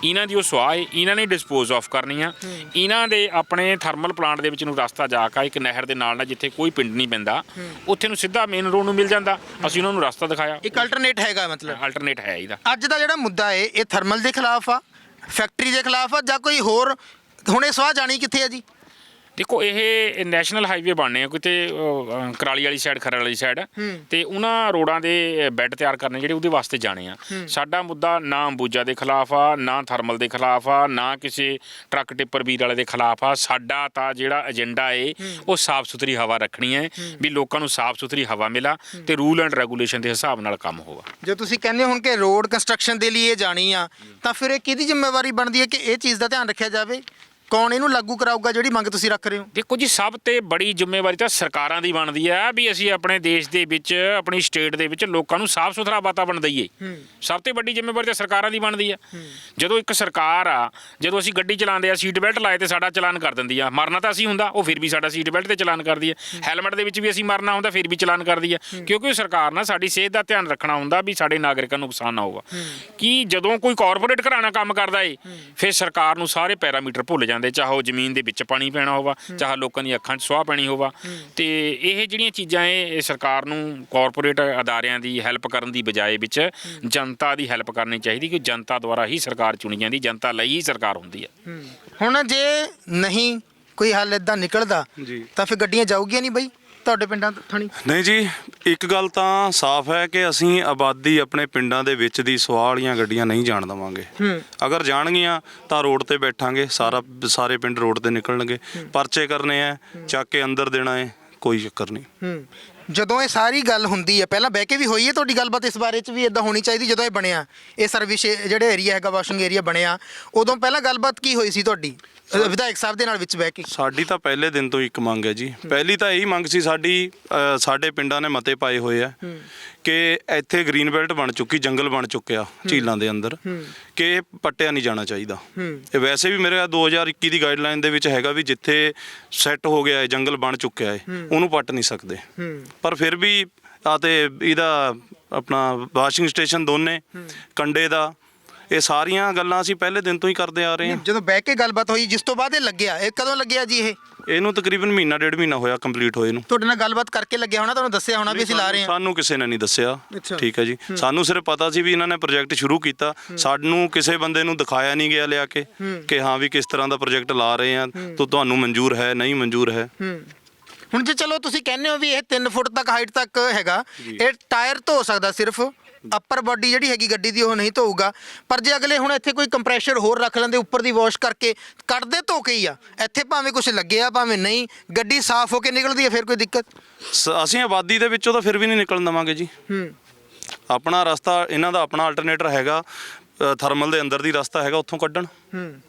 ਇਹਨਾਂ ਦੀ ਉਹ ਸੁਆਹ ਹੈ, ਇਹਨਾਂ ਨੇ ਡਿਸਪੋਜ਼ ਆਫ ਕਰਨੀ ਆ। ਇਹਨਾਂ ਦੇ ਆਪਣੇ ਥਰਮਲ ਪਲਾਂਟ ਦੇ ਵਿੱਚ ਨੂੰ ਰਸਤਾ ਜਾ ਕੇ ਇੱਕ ਨਹਿਰ ਦੇ ਨਾਲ ਜਿੱਥੇ ਕੋਈ ਪਿੰਡ ਨਹੀਂ ਪੈਂਦਾ, ਉੱਥੇ ਨੂੰ ਸਿੱਧਾ ਮੇਨ ਰੋਡ ਨੂੰ ਮਿਲ ਜਾਂਦਾ। ਅਸੀਂ ਉਹਨਾਂ ਨੂੰ ਰਸਤਾ ਦਿਖਾਇਆ, ਇੱਕ ਅਲਟਰਨੇਟ ਹੈਗਾ, ਮਤਲਬ ਅਲਟਰਨੇਟ ਹੈ ਇਹਦਾ। ਅੱਜ ਦਾ ਜਿਹੜਾ ਮੁੱਦਾ ਹੈ ਇਹ ਥਰਮਲ ਦੇ ਖਿਲਾਫ ਆ, ਫੈਕਟਰੀ ਦੇ ਖਿਲਾਫ ਆ, ਜਾਂ ਕੋਈ ਹੋਰ? ਹੁਣ ਇਹ ਸੁਆਹ ਜਾਣੀ ਕਿੱਥੇ ਆ ਜੀ? ਦੇਖੋ, ਇਹ ਨੈਸ਼ਨਲ ਹਾਈਵੇ ਬਣਨੇ ਆ ਕਿਤੇ ਕਰਾਲੀ ਵਾਲੀ ਸਾਈਡ, ਖਰੜ ਵਾਲੀ ਸਾਈਡ, ਤੇ ਉਹਨਾਂ ਰੋਡਾਂ ਦੇ ਬੈੱਡ ਤਿਆਰ ਕਰਨੇ ਜਿਹੜੇ ਉਹਦੇ ਵਾਸਤੇ ਜਾਣੇ ਆ। ਸਾਡਾ ਮੁੱਦਾ ਨਾ ਅੰਬੂਜਾ ਦੇ ਖਿਲਾਫ ਆ, ਨਾ ਥਰਮਲ ਦੇ ਖਿਲਾਫ ਆ, ਨਾ ਕਿਸੇ ਟਰੱਕ ਟਿੱਪਰ ਵੀਰ ਵਾਲੇ ਦੇ ਖਿਲਾਫ ਆ। ਸਾਡਾ ਤਾਂ ਜਿਹੜਾ ਏਜੰਡਾ ਏ ਉਹ ਸਾਫ਼ ਸੁਥਰੀ ਹਵਾ ਰੱਖਣੀ ਹੈ, ਵੀ ਲੋਕਾਂ ਨੂੰ ਸਾਫ਼ ਸੁਥਰੀ ਹਵਾ ਮਿਲਾ ਤੇ ਰੂਲ ਐਂਡ ਰੈਗੂਲੇਸ਼ਨ ਦੇ ਹਿਸਾਬ ਨਾਲ ਕੰਮ ਹੋਵੇ। ਜੇ ਤੁਸੀਂ ਕਹਿੰਦੇ ਹੁਣ ਕਿ ਰੋਡ ਕੰਸਟਰਕਸ਼ਨ ਦੇ ਲਈ ਇਹ ਜਾਣੀ ਆ, ਤਾਂ ਫਿਰ ਇਹ ਕਿਹਦੀ ਜ਼ਿੰਮੇਵਾਰੀ ਬਣਦੀ ਹੈ ਕਿ ਇਹ ਚੀਜ਼ ਦਾ ਧਿਆਨ ਰੱਖਿਆ ਜਾਵੇ? ਕੌਣ ਇਹਨੂੰ ਲਾਗੂ ਕਰਾਊਗਾ ਜਿਹੜੀ ਮੰਗ ਤੁਸੀਂ ਰੱਖ ਰਹੇ ਹੋ? ਦੇਖੋ ਜੀ, ਸਭ ਤੋਂ ਬੜੀ ਜ਼ਿੰਮੇਵਾਰੀ ਤਾਂ ਸਰਕਾਰਾਂ ਦੀ ਬਣਦੀ ਹੈ ਵੀ ਅਸੀਂ ਆਪਣੇ ਦੇਸ਼ ਦੇ ਵਿੱਚ, ਆਪਣੀ ਸਟੇਟ ਦੇ ਵਿੱਚ ਲੋਕਾਂ ਨੂੰ ਸਾਫ਼ ਸੁਥਰਾ ਵਾਤਾਵਰਣ ਦਈਏ। ਸਭ ਤੋਂ ਵੱਡੀ ਜ਼ਿੰਮੇਵਾਰੀ ਤਾਂ ਸਰਕਾਰਾਂ ਦੀ ਬਣਦੀ ਆ। ਜਦੋਂ ਇੱਕ ਸਰਕਾਰ ਆ, ਜਦੋਂ ਅਸੀਂ ਗੱਡੀ ਚਲਾਉਂਦੇ ਆ, ਸੀਟ ਬੈਲਟ ਲਾਏ ਤੇ ਸਾਡਾ ਚਲਾਨ ਕਰ ਦਿੰਦੀ ਆ। ਮਰਨਾ ਤਾਂ ਅਸੀਂ ਹੁੰਦਾ, ਉਹ ਫਿਰ ਵੀ ਸਾਡਾ ਸੀਟ ਬੈਲਟ ਤੇ ਚਲਾਨ ਕਰਦੀ ਹੈ। ਹੈਲਮਟ ਦੇ ਵਿੱਚ ਵੀ ਅਸੀਂ ਮਰਨਾ ਹੁੰਦਾ, ਫਿਰ ਵੀ ਚਲਾਨ ਕਰਦੀ ਹੈ, ਕਿਉਂਕਿ ਸਰਕਾਰ ਨਾਲ ਸਾਡੀ ਸਿਹਤ ਦਾ ਧਿਆਨ ਰੱਖਣਾ ਹੁੰਦਾ ਵੀ ਸਾਡੇ ਨਾਗਰਿਕਾਂ ਨੂੰ ਨੁਕਸਾਨ ਨਾ ਹੋਵੇ। ਕਿ ਜਦੋਂ ਕੋਈ ਕਾਰਪੋਰੇਟ ਘਰਾਣਾ ਕੰਮ ਕਰਦਾ ਏ, ਫਿਰ ਸਰਕਾਰ ਨੂੰ ਸਾਰੇ ਪੈਰਾਮੀਟਰ ਭੁੱਲ ਜਾਂਦੇ, ਚਾਹੇ ਉਹ ਜ਼ਮੀਨ ਦੇ ਵਿੱਚ ਪਾਣੀ ਪੈਣਾ ਹੋਵਾ, ਚਾਹੇ ਲੋਕਾਂ ਦੀ ਅੱਖਾਂ 'ਚ ਸੁਆਹ ਪੈਣੀ ਹੋਵਾ। ਤੇ ਇਹ ਜਿਹੜੀਆਂ ਚੀਜ਼ਾਂ ਇਹ ਸਰਕਾਰ ਨੂੰ ਕਾਰਪੋਰੇਟ ਅਦਾਰਿਆਂ ਦੀ ਹੈਲਪ ਕਰਨ ਦੀ ਬਜਾਏ ਵਿੱਚ ਜਨਤਾ ਦੀ ਹੈਲਪ ਕਰਨੀ ਚਾਹੀਦੀ, ਕਿ ਜਨਤਾ ਦੁਆਰਾ ਹੀ ਸਰਕਾਰ ਚੁਣੀ ਜਾਂਦੀ, ਜਨਤਾ ਲਈ ਹੀ ਸਰਕਾਰ ਹੁੰਦੀ ਹੈ। ਹੁਣ ਜੇ ਨਹੀਂ ਕੋਈ ਹੱਲ ਇੱਦਾਂ ਨਿਕਲਦਾ ਤਾਂ ਫਿਰ ਗੱਡੀਆਂ ਜਾਊਗੀਆਂ ਨਹੀਂ ਬਈ? ਤੁਹਾਡੇ ਪਿੰਡਾਂ ਥਾਣੀ? ਨਹੀਂ ਜੀ, ਇੱਕ ਗੱਲ ਤਾਂ ਸਾਫ਼ ਹੈ ਕਿ ਅਸੀਂ ਆਬਾਦੀ ਆਪਣੇ ਪਿੰਡਾਂ ਦੇ ਵਿੱਚ ਦੀ ਸਵਾਹ ਵਾਲੀਆਂ ਗੱਡੀਆਂ ਨਹੀਂ ਜਾਣ ਦੇਵਾਂਗੇ। ਅਗਰ ਜਾਣਗੀਆਂ ਤਾਂ ਰੋਡ ਤੇ ਬੈਠਾਂਗੇ, ਸਾਰੇ ਪਿੰਡ ਰੋਡ ਤੇ ਨਿਕਲਣਗੇ, ਪਰਚੇ ਕਰਨੇ ਆ, ਚੱਕ ਕੇ ਅੰਦਰ ਦੇਣਾ ਹੈ, ਕੋਈ ਚੱਕਰ ਨਹੀਂ। ਜਦੋਂ ਇਹ ਸਾਰੀ ਗੱਲ ਹੁੰਦੀ ਹੈ, ਪਹਿਲਾਂ ਬਹਿ ਕੇ ਵੀ ਹੋਈ ਹੈ ਤੁਹਾਡੀ ਗੱਲਬਾਤ ਇਸ ਬਾਰੇ 'ਚ ਵੀ ਇਦਾਂ ਹੋਣੀ ਚਾਹੀਦੀ? ਜਦੋਂ ਇਹ ਬਣਿਆ, ਇਹ ਸਰਵਿਸ ਜਿਹੜੇ ਏਰੀਆ ਹੈਗਾ ਵਾਸ਼ਿੰਗ ਏਰੀਆ ਬਣਿਆ, ਉਦੋਂ ਪਹਿਲਾਂ ਗੱਲਬਾਤ ਕੀ ਹੋਈ ਸੀ ਤੁਹਾਡੀ ਵਿਧਾਇਕ ਸਾਹਿਬ ਦੇ ਨਾਲ ਵਿੱਚ ਬਹਿ ਕੇ? ਸਾਡੀ ਤਾਂ ਪਹਿਲੇ ਦਿਨ ਤੋਂ ਇੱਕ ਮੰਗ ਹੈ ਜੀ। ਪਹਿਲੀ ਤਾਂ ਇਹੀ ਮੰਗ ਸੀ ਸਾਡੀ, ਸਾਡੇ ਪਿੰਡਾਂ ਨੇ ਮਤੇ ਪਾਏ ਹੋਏ ਆ ਕਿ ਇੱਥੇ ਗ੍ਰੀਨ ਬੈਲਟ ਬਣ ਚੁੱਕੀ, ਜੰਗਲ ਬਣ ਚੁੱਕਿਆ ਝੀਲਾਂ ਦੇ ਅੰਦਰ, ਕਿ ਇਹ ਪੱਟਿਆ ਨਹੀਂ ਜਾਣਾ ਚਾਹੀਦਾ। ਇਹ ਵੈਸੇ ਵੀ ਮੇਰੇ 2021 ਦੀ ਗਾਈਡਲਾਈਨ ਦੇ ਵਿੱਚ ਹੈਗਾ ਵੀ ਜਿੱਥੇ ਸੈੱਟ ਹੋ ਗਿਆ ਹੈ, ਜੰਗਲ ਬਣ ਚੁੱਕਿਆ ਹੈ, ਉਹਨੂੰ ਪੱਟ ਨਹੀਂ ਸਕਦੇ। ਪਰ ਫਿਰ ਵੀ ਤੇ ਇਹਦਾ ਆਪਣਾ ਵਾਸ਼ਿੰਗ ਸਟੇਸ਼ਨ ਦੋਨੇ ਕੰਡੇ ਦਾ, ਇਹ ਸਾਰੀਆਂ ਗੱਲਾਂ ਅਸੀਂ ਪਹਿਲੇ ਦਿਨ ਤੋਂ ਹੀ ਕਰਦੇ ਆ ਰਹੇ ਹਾਂ। ਜਦੋਂ ਬਹਿ ਕੇ ਗੱਲਬਾਤ ਹੋਈ, ਜਿਸ ਤੋਂ ਬਾਅਦ ਇਹ ਲੱਗਿਆ, ਇਹ ਕਦੋਂ ਲੱਗਿਆ ਜੀ? ਇਹਨੂੰ ਤਕਰੀਬਨ ਮਹੀਨਾ ਡੇਢ ਮਹੀਨਾ ਹੋਇਆ ਕੰਪਲੀਟ ਹੋਏ ਨੂੰ। ਤੁਹਾਡੇ ਨਾਲ ਗੱਲਬਾਤ ਕਰਕੇ ਲੱਗਿਆ ਹੋਣਾ, ਤੁਹਾਨੂੰ ਦੱਸਿਆ ਹੋਣਾ ਵੀ ਅਸੀਂ ਲਾ ਰਹੇ ਹਾਂ? ਸਾਨੂੰ ਕਿਸੇ ਨੇ ਨਹੀਂ ਦੱਸਿਆ। ਠੀਕ ਹੈ ਜੀ, ਸਾਨੂੰ ਸਿਰਫ ਪਤਾ ਸੀ ਵੀ ਇਹਨਾਂ ਨੇ ਪ੍ਰੋਜੈਕਟ ਸ਼ੁਰੂ ਕੀਤਾ, ਸਾਨੂੰ ਕਿਸੇ ਬੰਦੇ ਨੂੰ ਦਿਖਾਇਆ ਨਹੀਂ ਗਿਆ ਲਿਆ ਕੇ ਕਿ ਹਾਂ ਵੀ ਕਿਸ ਤਰ੍ਹਾਂ ਦਾ ਪ੍ਰੋਜੈਕਟ ਲਾ ਰਹੇ ਆ, ਤੁਹਾਨੂੰ ਮਨਜ਼ੂਰ ਹੈ, ਨਹੀਂ ਮਨਜ਼ੂਰ ਹੈ। ਹੁਣ ਜੇ ਚਲੋ ਤੁਸੀਂ ਕਹਿੰਦੇ ਹੋ ਵੀ ਇਹ 3 ਫੁੱਟ ਤੱਕ ਹਾਈਟ ਤੱਕ ਹੈਗਾ, ਇਹ ਟਾਇਰ ਧੋ ਸਕਦਾ, ਸਿਰਫ ਅੱਪਰ ਬਾਡੀ ਜਿਹੜੀ ਹੈਗੀ ਗੱਡੀ ਦੀ ਉਹ ਨਹੀਂ ਧੋਊਗਾ। ਪਰ ਜੇ ਅਗਲੇ ਹੁਣ ਇੱਥੇ ਕੋਈ ਕੰਪਰੈਸ਼ਰ ਹੋਰ ਰੱਖ ਲੈਂਦੇ, ਉੱਪਰ ਦੀ ਵਾਸ਼ ਕਰਕੇ ਕੱਢਦੇ ਧੋ ਕੇ ਹੀ ਆ, ਇੱਥੇ ਭਾਵੇਂ ਕੁਝ ਲੱਗਿਆ ਭਾਵੇਂ ਨਹੀਂ, ਗੱਡੀ ਸਾਫ਼ ਹੋ ਕੇ ਨਿਕਲਦੀ ਹੈ, ਫਿਰ ਕੋਈ ਦਿੱਕਤ? ਅਸੀਂ ਆਬਾਦੀ ਦੇ ਵਿੱਚੋਂ ਤਾਂ ਫਿਰ ਵੀ ਨਹੀਂ ਨਿਕਲਣ ਦੇਵਾਂਗੇ ਜੀ। ਆਪਣਾ ਰਸਤਾ, ਇਹਨਾਂ ਦਾ ਆਪਣਾ ਅਲਟਰਨੇਟਰ ਹੈਗਾ, ਥਰਮਲ ਦੇ ਅੰਦਰ ਦੀ ਰਸਤਾ ਹੈਗਾ, ਉੱਥੋਂ ਕੱਢਣ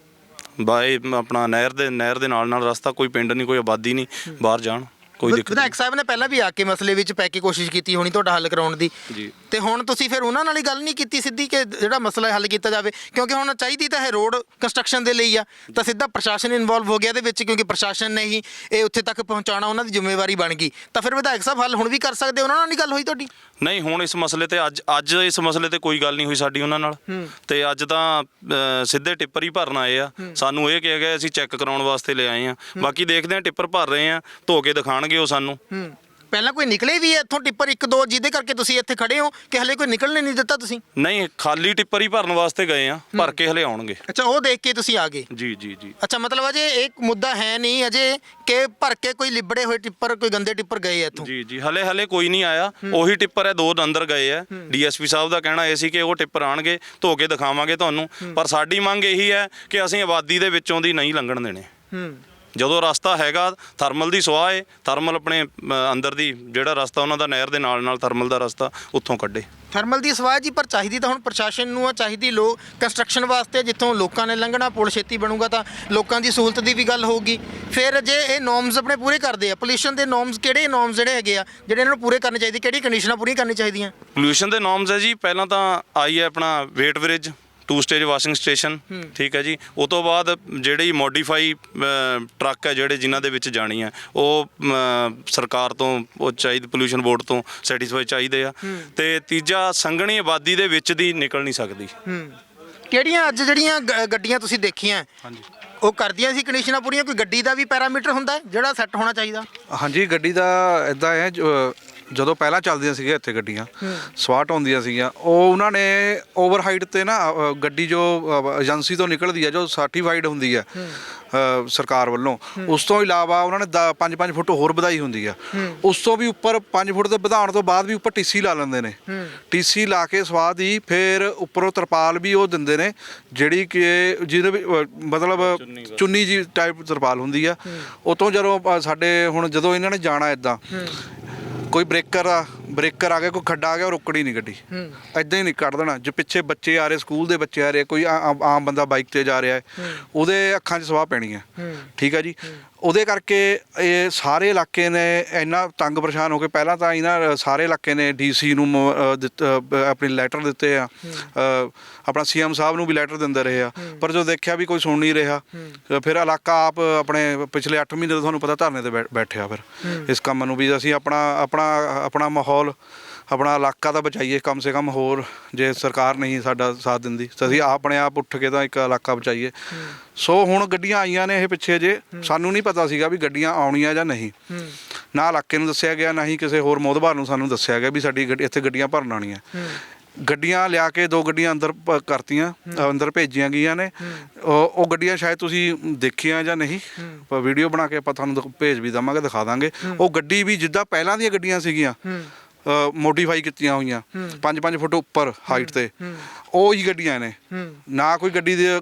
ਬਾਏ ਆਪਣਾ ਨਹਿਰ ਦੇ ਨਾਲ ਰਸਤਾ, ਕੋਈ ਪਿੰਡ ਨਹੀਂ, ਕੋਈ ਆਬਾਦੀ ਨਹੀਂ, ਬਾਹਰ ਜਾਣ, ਕੋਈ ਦਿੱਕਤ ਨਹੀਂ। ਵਿਧਾਇਕ ਸਾਹਿਬ ਨੇ ਪਹਿਲਾਂ ਵੀ ਆ ਕੇ ਮਸਲੇ ਵਿੱਚ ਪੈ ਕੇ ਕੋਸ਼ਿਸ਼ ਕੀਤੀ ਹੋਣੀ ਤੁਹਾਡਾ ਹੱਲ ਕਰਾਉਣ ਦੀ ਜੀ, ਤੇ ਹੁਣ ਤੁਸੀਂ ਫਿਰ ਉਹਨਾਂ ਨਾਲ ਹੀ ਗੱਲ ਨਹੀਂ ਕੀਤੀ ਸਿੱਧੀ ਕਿ ਜਿਹੜਾ ਮਸਲਾ ਹੱਲ ਕੀਤਾ ਜਾਵੇ? ਕਿਉਂਕਿ ਹੁਣ ਚਾਹੀਦੀ ਤਾਂ ਇਹ ਰੋਡ ਕੰਸਟਰਕਸ਼ਨ ਦੇ ਲਈ ਆ, ਤਾਂ ਸਿੱਧਾ ਪ੍ਰਸ਼ਾਸਨ ਇਨਵੋਲਵ ਹੋ ਗਿਆ ਇਹਦੇ ਵਿੱਚ, ਕਿਉਂਕਿ ਪ੍ਰਸ਼ਾਸਨ ਨੇ ਹੀ ਇਹ ਉੱਥੇ ਤੱਕ ਪਹੁੰਚਾਉਣਾ ਉਹਨਾਂ ਦੀ ਜ਼ਿੰਮੇਵਾਰੀ ਬਣ ਗਈ। ਤਾਂ ਫਿਰ ਵਿਧਾਇਕ ਸਾਹਿਬ ਹੱਲ ਹੁਣ ਵੀ ਕਰ ਸਕਦੇ, ਉਹਨਾਂ ਨਾਲ ਨਹੀਂ ਗੱਲ ਹੋਈ ਤੁਹਾਡੀ? ਨਹੀਂ, ਹੁਣ ਇਸ ਮਸਲੇ ਤੇ ਅੱਜ ਇਸ ਮਸਲੇ ਤੇ ਕੋਈ ਗੱਲ ਨਹੀਂ ਹੋਈ ਸਾਡੀ ਉਹਨਾਂ ਨਾਲ। ਤੇ ਅੱਜ ਤਾਂ ਸਿੱਧੇ ਟਿੱਪਰ ਹੀ ਭਰਨ ਆਏ ਆ, ਸਾਨੂੰ ਇਹ ਕਿਹਾ ਗਿਆ ਅਸੀਂ ਚੈੱਕ ਕਰਾਉਣ ਵਾਸਤੇ ਲੈ ਆਏ ਆ। ਬਾਕੀ ਦੇਖਦੇ ਆ, ਟਿੱਪਰ ਭਰ ਰਹੇ ਆ, ਧੋ ਕੇ ਦਿਖਾਣਗੇ ਉਹ ਸਾਨੂੰ। ਪਹਿਲਾਂ ਕੋਈ ਨਿਕਲੇ ਵੀ ਹੈ ਇੱਥੋਂ ਟਿੱਪਰ 1-2 ਜਿਹਦੇ ਕਰਕੇ ਤੁਸੀਂ ਇੱਥੇ ਖੜੇ ਹੋ, ਕਿ ਹਲੇ ਕੋਈ ਨਿਕਲਣੇ ਨਹੀਂ ਦਿੱਤਾ ਤੁਸੀਂ? ਨਹੀਂ, ਖਾਲੀ ਟਿੱਪਰ ਹੀ ਭਰਨ ਵਾਸਤੇ ਗਏ ਆ, ਭਰ ਕੇ ਹਲੇ ਆਉਣਗੇ। ਅੱਛਾ, ਉਹ ਦੇਖ ਕੇ ਤੁਸੀਂ ਆ ਗਏ? ਜੀ ਜੀ ਜੀ। ਅੱਛਾ, ਮਤਲਬ ਅਜੇ ਇੱਕ ਮੁੱਦਾ ਹੈ ਨਹੀਂ ਅਜੇ ਕਿ ਭਰ ਕੇ ਕੋਈ ਲਿਬੜੇ ਹੋਏ ਟਿੱਪਰ, ਕੋਈ ਗੰਦੇ ਟਿੱਪਰ ਗਏ ਇੱਥੋਂ? ਜੀ ਜੀ, ਹਲੇ ਕੋਈ ਨਹੀਂ ਆਇਆ। ਉਹੀ ਟਿੱਪਰ ਹੈ, 2 ਅੰਦਰ ਗਏ ਆ। ਡੀਐਸਪੀ ਸਾਹਿਬ ਦਾ ਕਹਿਣਾ ਇਹ ਸੀ ਕਿ ਉਹ ਟਿੱਪਰ ਆਣਗੇ, ਧੋ ਕੇ ਦਿਖਾਵਾਂਗੇ ਤੁਹਾਨੂੰ। ਪਰ ਸਾਡੀ ਮੰਗ ਇਹੀ ਹੈ ਕਿ ਅਸੀਂ ਆਬਾਦੀ ਦੇ ਵਿੱਚੋਂ ਦੀ ਨਹੀਂ ਲੰਘਣ ਦੇਣੇ। ਜਦੋਂ ਰਸਤਾ ਹੈਗਾ, ਥਰਮਲ ਦੀ ਸਵਾਹ ਹੈ, ਥਰਮਲ ਆਪਣੇ ਅੰਦਰ ਦੀ ਜਿਹੜਾ ਰਸਤਾ ਉਹਨਾਂ ਦਾ ਨਹਿਰ ਦੇ ਨਾਲ ਥਰਮਲ ਦਾ ਰਸਤਾ, ਉੱਥੋਂ ਕੱਢੇ। ਥਰਮਲ ਦੀ ਸਵਾਹ ਜੀ, ਪਰ ਚਾਹੀਦੀ ਤਾਂ ਹੁਣ ਪ੍ਰਸ਼ਾਸਨ ਨੂੰ ਆ, ਚਾਹੀਦੀ ਲੋਕ ਕੰਸਟਰਕਸ਼ਨ ਵਾਸਤੇ, ਜਿੱਥੋਂ ਲੋਕਾਂ ਨੇ ਲੰਘਣਾ, ਪੁਲ ਛੇਤੀ ਬਣੂਗਾ ਤਾਂ ਲੋਕਾਂ ਦੀ ਸਹੂਲਤ ਦੀ ਵੀ ਗੱਲ ਹੋਊਗੀ। ਫਿਰ ਜੇ ਇਹ ਨੋਰਮਸ ਆਪਣੇ ਪੂਰੇ ਕਰਦੇ ਆ, ਪੋਲਿਊਸ਼ਨ ਦੇ ਨੋਰਮਸ, ਕਿਹੜੇ ਨੋਰਮਸ ਜਿਹੜੇ ਹੈਗੇ ਆ ਜਿਹੜੇ ਇਹਨਾਂ ਨੂੰ ਪੂਰੇ ਕਰਨੇ ਚਾਹੀਦੇ, ਕਿਹੜੀ ਕੰਡੀਸ਼ਨਾਂ ਪੂਰੀਆਂ ਕਰਨੀਆਂ ਚਾਹੀਦੀਆਂ? ਪੋਲਿਊਸ਼ਨ ਦੇ ਨੋਰਮਸ ਹੈ ਜੀ, ਪਹਿਲਾਂ ਤਾਂ ਆਈ ਹੈ ਆਪਣਾ weigh bridge, 2 stage washing station, ਠੀਕ ਹੈ ਜੀ। ਉਹ ਤੋਂ ਬਾਅਦ ਜਿਹੜੀ ਮੋਡੀਫਾਈ ਟਰੱਕ ਹੈ ਜਿਹੜੇ ਜਿਨ੍ਹਾਂ ਦੇ ਵਿੱਚ ਜਾਣੀ ਹੈ, ਉਹ ਸਰਕਾਰ ਤੋਂ ਉਹ ਚਾਹੀਦੀ, ਪੋਲਿਊਸ਼ਨ ਬੋਰਡ ਤੋਂ ਸੈਟੀਸਫਾਈ ਚਾਹੀਦੇ ਆ। ਤੇ ਤੀਜਾ, ਸੰਘਣੀ ਆਬਾਦੀ ਦੇ ਵਿੱਚ ਦੀ ਨਿਕਲ ਨਹੀਂ ਸਕਦੀ। ਕਿਹੜੀਆਂ ਅੱਜ ਜਿਹੜੀਆਂ ਗੱਡੀਆਂ ਤੁਸੀਂ ਦੇਖੀਆਂ, ਹਾਂਜੀ, ਉਹ ਕਰਦੀਆਂ ਸੀ ਕੰਡੀਸ਼ਨਾਂ ਪੂਰੀਆਂ? ਕੋਈ ਗੱਡੀ ਦਾ ਵੀ ਪੈਰਾਮੀਟਰ ਹੁੰਦਾ ਹੈ ਜਿਹੜਾ ਸੈੱਟ ਹੋਣਾ ਚਾਹੀਦਾ? ਹਾਂਜੀ, ਗੱਡੀ ਦਾ ਇੱਦਾਂ ਹੈ, ਜਦੋਂ ਪਹਿਲਾਂ ਚੱਲਦੀਆਂ ਸੀਗੀਆਂ ਇੱਥੇ ਗੱਡੀਆਂ, ਸਵਾਟ ਹੁੰਦੀਆਂ ਸੀਗੀਆਂ, ਉਹ ਉਹਨਾਂ ਨੇ ਓਵਰ ਹਾਈਟ ਤੇ ਨਾ ਗੱਡੀ ਜੋ ਏਜੰਸੀ ਤੋਂ ਨਿਕਲਦੀ ਹੈ, ਜੋ ਸਰਟੀਫਾਈਡ ਹੁੰਦੀ ਹੈ ਸਰਕਾਰ ਵੱਲੋਂ, ਉਸ ਤੋਂ ਇਲਾਵਾ ਉਹਨਾਂ ਨੇ 5-5 ਫੁੱਟ ਹੋਰ ਵਧਾਈ ਹੁੰਦੀ ਆ। ਉਸ ਤੋਂ ਵੀ ਉੱਪਰ 5 ਫੁੱਟ ਦੇ ਵਧਾਉਣ ਤੋਂ ਬਾਅਦ ਵੀ ਉੱਪਰ ਟੀਸੀ ਲਾ ਲੈਂਦੇ ਨੇ। ਟੀਸੀ ਲਾ ਕੇ ਸਵਾਹ ਦੀ ਫਿਰ ਉੱਪਰੋਂ ਤਰਪਾਲ ਵੀ ਉਹ ਦਿੰਦੇ ਨੇ, ਜਿਹੜੀ ਕਿ ਜਿਹਦੇ ਵਿੱਚ ਮਤਲਬ ਚੁੰਨੀ ਜੀ ਟਾਈਪ ਤਰਪਾਲ ਹੁੰਦੀ ਆ। ਉਤੋਂ ਜਦੋਂ ਸਾਡੇ ਹੁਣ ਜਦੋਂ ਇਹਨਾਂ ਨੇ ਜਾਣਾ, ਇੱਦਾਂ ਕੋਈ ਬ੍ਰੇਕਰ ਆ ਗਿਆ, ਕੋਈ ਖੱਡਾ ਆ ਗਿਆ, ਉਹ ਰੁਕਣੀ ਨਹੀਂ ਗੱਡੀ, ਐਦਾਂ ਹੀ ਨਹੀਂ ਕੱਢ ਦੇਣਾ। ਜੇ ਪਿੱਛੇ ਬੱਚੇ ਆ ਰਹੇ, ਸਕੂਲ ਦੇ ਬੱਚੇ ਆ ਰਹੇ, ਕੋਈ ਆਮ ਬੰਦਾ ਬਾਈਕ ਤੇ ਜਾ ਰਿਹਾ ਹੈ, ਉਹਦੇ ਅੱਖਾਂ 'ਚ ਸਵਾਹ ਪੈਣੀ ਹੈ। ਠੀਕ ਹੈ ਜੀ, ਉਹਦੇ ਕਰਕੇ ਇਹ ਸਾਰੇ ਇਲਾਕੇ ਨੇ ਇੰਨਾ ਤੰਗ ਪਰੇਸ਼ਾਨ ਹੋ ਕੇ, ਪਹਿਲਾਂ ਤਾਂ ਇਹਨਾਂ ਸਾਰੇ ਇਲਾਕੇ ਨੇ ਡੀਸੀ ਨੂੰ ਆਪਣੀ ਲੈਟਰ ਦਿੱਤੇ ਆ, ਆਪਣਾ ਸੀਐਮ ਸਾਹਿਬ ਨੂੰ ਵੀ ਲੈਟਰ ਦਿੰਦੇ ਰਹੇ ਆ, ਪਰ ਜੋ ਦੇਖਿਆ ਵੀ ਕੋਈ ਸੁਣ ਨਹੀਂ ਰਿਹਾ, ਫਿਰ ਇਲਾਕਾ ਆਪ ਆਪਣੇ ਪਿਛਲੇ 8 ਮਹੀਨੇ ਤੋਂ ਤੁਹਾਨੂੰ ਪਤਾ ਧਰਨੇ ਤੇ ਬੈਠਿਆ ਫਿਰ ਇਸ ਕੰਮ ਨੂੰ ਵੀ ਅਸੀਂ ਆਪਣਾ ਮਾਹੌਲ, ਆਪਣਾ ਇਲਾਕਾ ਤਾਂ ਬਚਾਈਏ ਕਮ ਸੇ ਕਮ। ਹੋਰ ਜੇ ਸਰਕਾਰ ਨਹੀਂ ਸਾਡਾ ਸਾਥ ਦਿੰਦੀ ਤਾਂ ਅਸੀਂ ਆਪਣੇ ਆਪ ਉੱਠ ਕੇ ਤਾਂ ਇੱਕ ਇਲਾਕਾ ਬਚਾਈਏ। ਸੋ ਹੁਣ ਗੱਡੀਆਂ ਆਈਆਂ ਨੇ ਇਹ ਪਿੱਛੇ ਜੇ, ਸਾਨੂੰ ਨਹੀਂ ਪਤਾ ਸੀਗਾ ਵੀ ਗੱਡੀਆਂ ਆਉਣੀਆਂ ਜਾਂ ਨਹੀਂ, ਨਾ ਇਲਾਕੇ ਨੂੰ ਦੱਸਿਆ ਗਿਆ, ਨਾ ਹੀ ਕਿਸੇ ਹੋਰ ਮੋਹਤਬਾਰ ਨੂੰ ਸਾਨੂੰ ਦੱਸਿਆ ਗਿਆ ਵੀ ਸਾਡੀ ਇੱਥੇ ਗੱਡੀਆਂ ਭਰਨ ਆਉਣੀਆਂ। ਗੱਡੀਆਂ ਲਿਆ ਕੇ 2 ਗੱਡੀਆਂ ਅੰਦਰ ਕਰਤੀਆਂ, ਅੰਦਰ ਭੇਜੀਆਂ ਗਈਆਂ ਨੇ। ਉਹ ਗੱਡੀਆਂ ਸ਼ਾਇਦ ਤੁਸੀਂ ਦੇਖੀਆਂ ਜਾਂ ਨਹੀਂ, ਪਰ ਵੀਡੀਓ ਬਣਾ ਕੇ ਆਪਾਂ ਤੁਹਾਨੂੰ ਭੇਜ ਵੀ ਦੇਵਾਂਗੇ, ਦਿਖਾ ਦਾਂਗੇ। ਉਹ ਗੱਡੀ ਵੀ ਜਿੱਦਾਂ ਪਹਿਲਾਂ ਦੀਆਂ ਗੱਡੀਆਂ ਸੀਗੀਆਂ, ਮੋਡੀਫਾਈ ਕੀਤੀਆਂ ਹੋਈਆਂ, 5-5 ਫੁੱਟ ਉੱਪਰ ਹਾਈਟ ਤੇ, ਉਹ ਹੀ ਗੱਡੀਆਂ ਨੇ। ਨਾ ਕੋਈ ਗੱਡੀ ਦੇ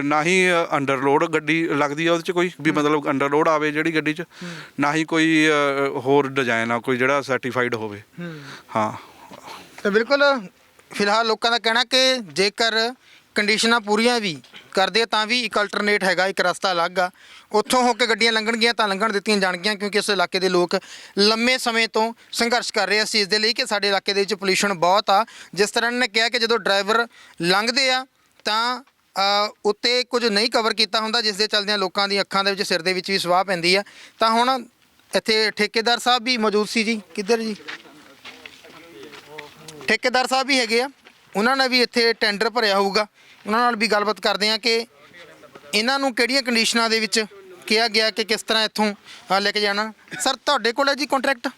ਨਾ ਹੀ ਅੰਡਰਲੋਡ ਗੱਡੀ ਲੱਗਦੀ ਆ ਉਹਦੇ 'ਚ ਕੋਈ ਵੀ, ਮਤਲਬ ਅੰਡਰਲੋਡ ਆਵੇ ਜਿਹੜੀ ਗੱਡੀ 'ਚ, ਨਾ ਹੀ ਕੋਈ ਹੋਰ ਡਿਜ਼ਾਈਨ ਆ ਕੋਈ ਜਿਹੜਾ ਸਰਟੀਫਾਈਡ ਹੋਵੇ। ਹਾਂ, ਤਾਂ ਬਿਲਕੁਲ ਫਿਲਹਾਲ ਲੋਕਾਂ ਦਾ ਕਹਿਣਾ ਕਿ ਜੇਕਰ ਕੰਡੀਸ਼ਨਾਂ ਪੂਰੀਆਂ ਵੀ ਕਰਦੇ ਤਾਂ ਵੀ ਇੱਕ ਅਲਟਰਨੇਟ ਹੈਗਾ, ਇੱਕ ਰਸਤਾ ਅਲੱਗ ਆ। ਉੱਥੋਂ ਹੋ ਕੇ ਗੱਡੀਆਂ ਲੰਘਣਗੀਆਂ ਤਾਂ ਲੰਘਣ ਦਿੱਤੀਆਂ ਜਾਣਗੀਆਂ, ਕਿਉਂਕਿ ਇਸ ਇਲਾਕੇ ਦੇ ਲੋਕ ਲੰਮੇ ਸਮੇਂ ਤੋਂ ਸੰਘਰਸ਼ ਕਰ ਰਹੇ ਆ ਇਸ ਚੀਜ਼ ਦੇ ਲਈ ਕਿ ਸਾਡੇ ਇਲਾਕੇ ਦੇ ਵਿੱਚ ਪੋਲਿਊਸ਼ਨ ਬਹੁਤ ਆ। ਜਿਸ ਤਰ੍ਹਾਂ ਨੇ ਕਿਹਾ ਕਿ ਜਦੋਂ ਡਰਾਈਵਰ ਲੰਘਦੇ ਆ ਤਾਂ ਉੱਤੇ ਕੁਝ ਨਹੀਂ ਕਵਰ ਕੀਤਾ ਹੁੰਦਾ, ਜਿਸ ਦੇ ਚੱਲਦਿਆਂ ਲੋਕਾਂ ਦੀ ਅੱਖਾਂ ਦੇ ਵਿੱਚ, ਸਿਰ ਦੇ ਵਿੱਚ ਵੀ ਸਵਾਹ ਪੈਂਦੀ ਆ। ਤਾਂ ਹੁਣ ਇੱਥੇ ਠੇਕੇਦਾਰ ਸਾਹਿਬ ਵੀ ਮੌਜੂਦ ਸੀ ਜੀ, ਕਿੱਧਰ ਜੀ ਠੇਕੇਦਾਰ ਸਾਹਿਬ ਵੀ ਹੈਗੇ ਆ, ਉਹਨਾਂ ਨੇ ਵੀ ਇੱਥੇ ਟੈਂਡਰ ਭਰਿਆ ਹੋਊਗਾ, ਉਹਨਾਂ ਨਾਲ ਵੀ ਗੱਲਬਾਤ ਕਰਦੇ ਆ ਕਿ ਇਹਨਾਂ ਨੂੰ ਕਿਹੜੀਆਂ ਕੰਡੀਸ਼ਨਾਂ ਦੇ ਵਿੱਚ ਕਿਹਾ ਗਿਆ ਕਿ ਕਿਸ ਤਰ੍ਹਾਂ ਇੱਥੋਂ ਲੈ ਕੇ ਜਾਣਾ। ਸਰ ਤੁਹਾਡੇ ਕੋਲ ਹੈ ਜੀ ਕੰਟਰੈਕਟ?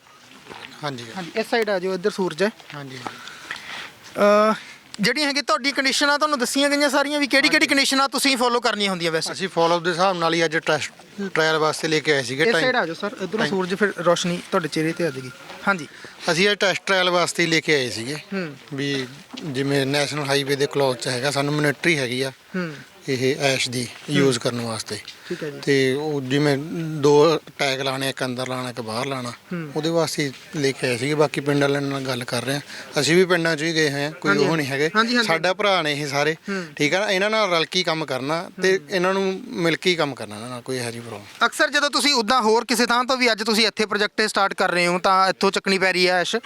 ਹਾਂਜੀ ਹਾਂਜੀ, ਇਸ ਸਾਈਡ ਆ ਜਾਓ, ਇੱਧਰ ਸੂਰਜ ਹੈ। ਹਾਂਜੀ ਜਿਹੜੀਆਂ ਹੈਗੀ ਤੁਹਾਡੀ ਕੰਡੀਸ਼ਨਾਂ ਤੁਹਾਨੂੰ ਦੱਸੀਆਂ ਗਈਆਂ ਸਾਰੀਆਂ ਵੀ ਕਿਹੜੀ ਕਿਹੜੀ ਕੰਡੀਸ਼ਨਾਂ ਤੁਸੀਂ ਫੋਲੋ ਕਰਨੀਆਂ ਹੁੰਦੀਆਂ ਵੈਸੇ? ਅਸੀਂ ਫੋਲੋ ਦੇ ਹਿਸਾਬ ਨਾਲ ਹੀ ਅੱਜ ਟ੍ਰਾਇਲ ਵਾਸਤੇ ਲੈ ਕੇ ਆਏ ਸੀਗੇ। ਇਸ ਸਾਈਡ ਆ ਜਾਓ ਸਰ, ਇੱਧਰੋਂ ਸੂਰਜ ਫਿਰ ਰੋਸ਼ਨੀ ਤੁਹਾਡੇ ਚਿਹਰੇ ਤੇ ਆ ਜਾਏਗੀ। ਹਾਂਜੀ, ਅਸੀਂ ਇਹ ਟੈਸਟ ਟ੍ਰਾਇਲ ਵਾਸਤੇ ਹੀ ਲੈ ਕੇ ਆਏ ਸੀਗੇ ਵੀ ਜਿਵੇਂ ਨੈਸ਼ਨਲ ਹਾਈਵੇ ਦੇ ਕਲੋਜ਼ 'ਚ ਹੈਗਾ, ਸਾਨੂੰ ਮੋਨਿਟਰੀ ਹੈਗੀ ਆ ਇਹ ਐਸ਼ ਦੀ ਯੂਜ਼ ਕਰਨ ਵਾਸਤੇ। ਠੀਕ ਹੈ ਜੀ। ਤੇ ਉਹ ਜਿਵੇਂ 2 ਟੈਗ ਲਾਣੇ, ਇੱਕ ਅੰਦਰ ਲਾਣਾ, ਇੱਕ ਬਾਹਰ ਲਾਣਾ, ਉਹਦੇ ਵਾਸਤੇ ਲੈ ਕੇ ਆਏ ਸੀਗੇ। ਬਾਕੀ ਪਿੰਡ ਵਾਲਿਆਂ ਨਾਲ ਗੱਲ ਕਰ ਰਹੇ ਹਾਂ, ਅਸੀਂ ਵੀ ਪਿੰਡਾਂ 'ਚ ਹੀ ਗਏ ਹੋਏ ਹਾਂ, ਕੋਈ ਉਹ ਨਹੀਂ ਹੈਗੇ। ਸਾਡਾ ਭਰਾ ਨੇ ਇਹ ਸਾਰੇ, ਠੀਕ ਹੈ ਨਾ। ਇਹਨਾਂ ਨਾਲ ਰਲ ਕੇ ਕੰਮ ਕਰਨਾ ਤੇ ਇਹਨਾਂ ਨੂੰ ਮਿਲ ਕੇ ਹੀ ਕੰਮ ਕਰਨਾ, ਇਹਨਾਂ ਨਾਲ ਕੋਈ ਇਹੋ ਜਿਹੀ ਪ੍ਰੋਬਲਮ। ਅਕਸਰ ਜਦੋਂ ਤੁਸੀਂ ਉੱਦਾਂ ਹੋਰ ਕਿਸੇ ਥਾਂ ਤੋਂ ਵੀ ਅੱਜ ਤੁਸੀਂ ਇੱਥੇ ਪ੍ਰੋਜੈਕਟ ਸਟਾਰਟ ਕਰ ਰਹੇ ਹੋ ਤਾਂ ਇੱਥੋਂ ਚੱਕਣੀ ਪੈ ਰਹੀ ਹੈ ਐਸ਼,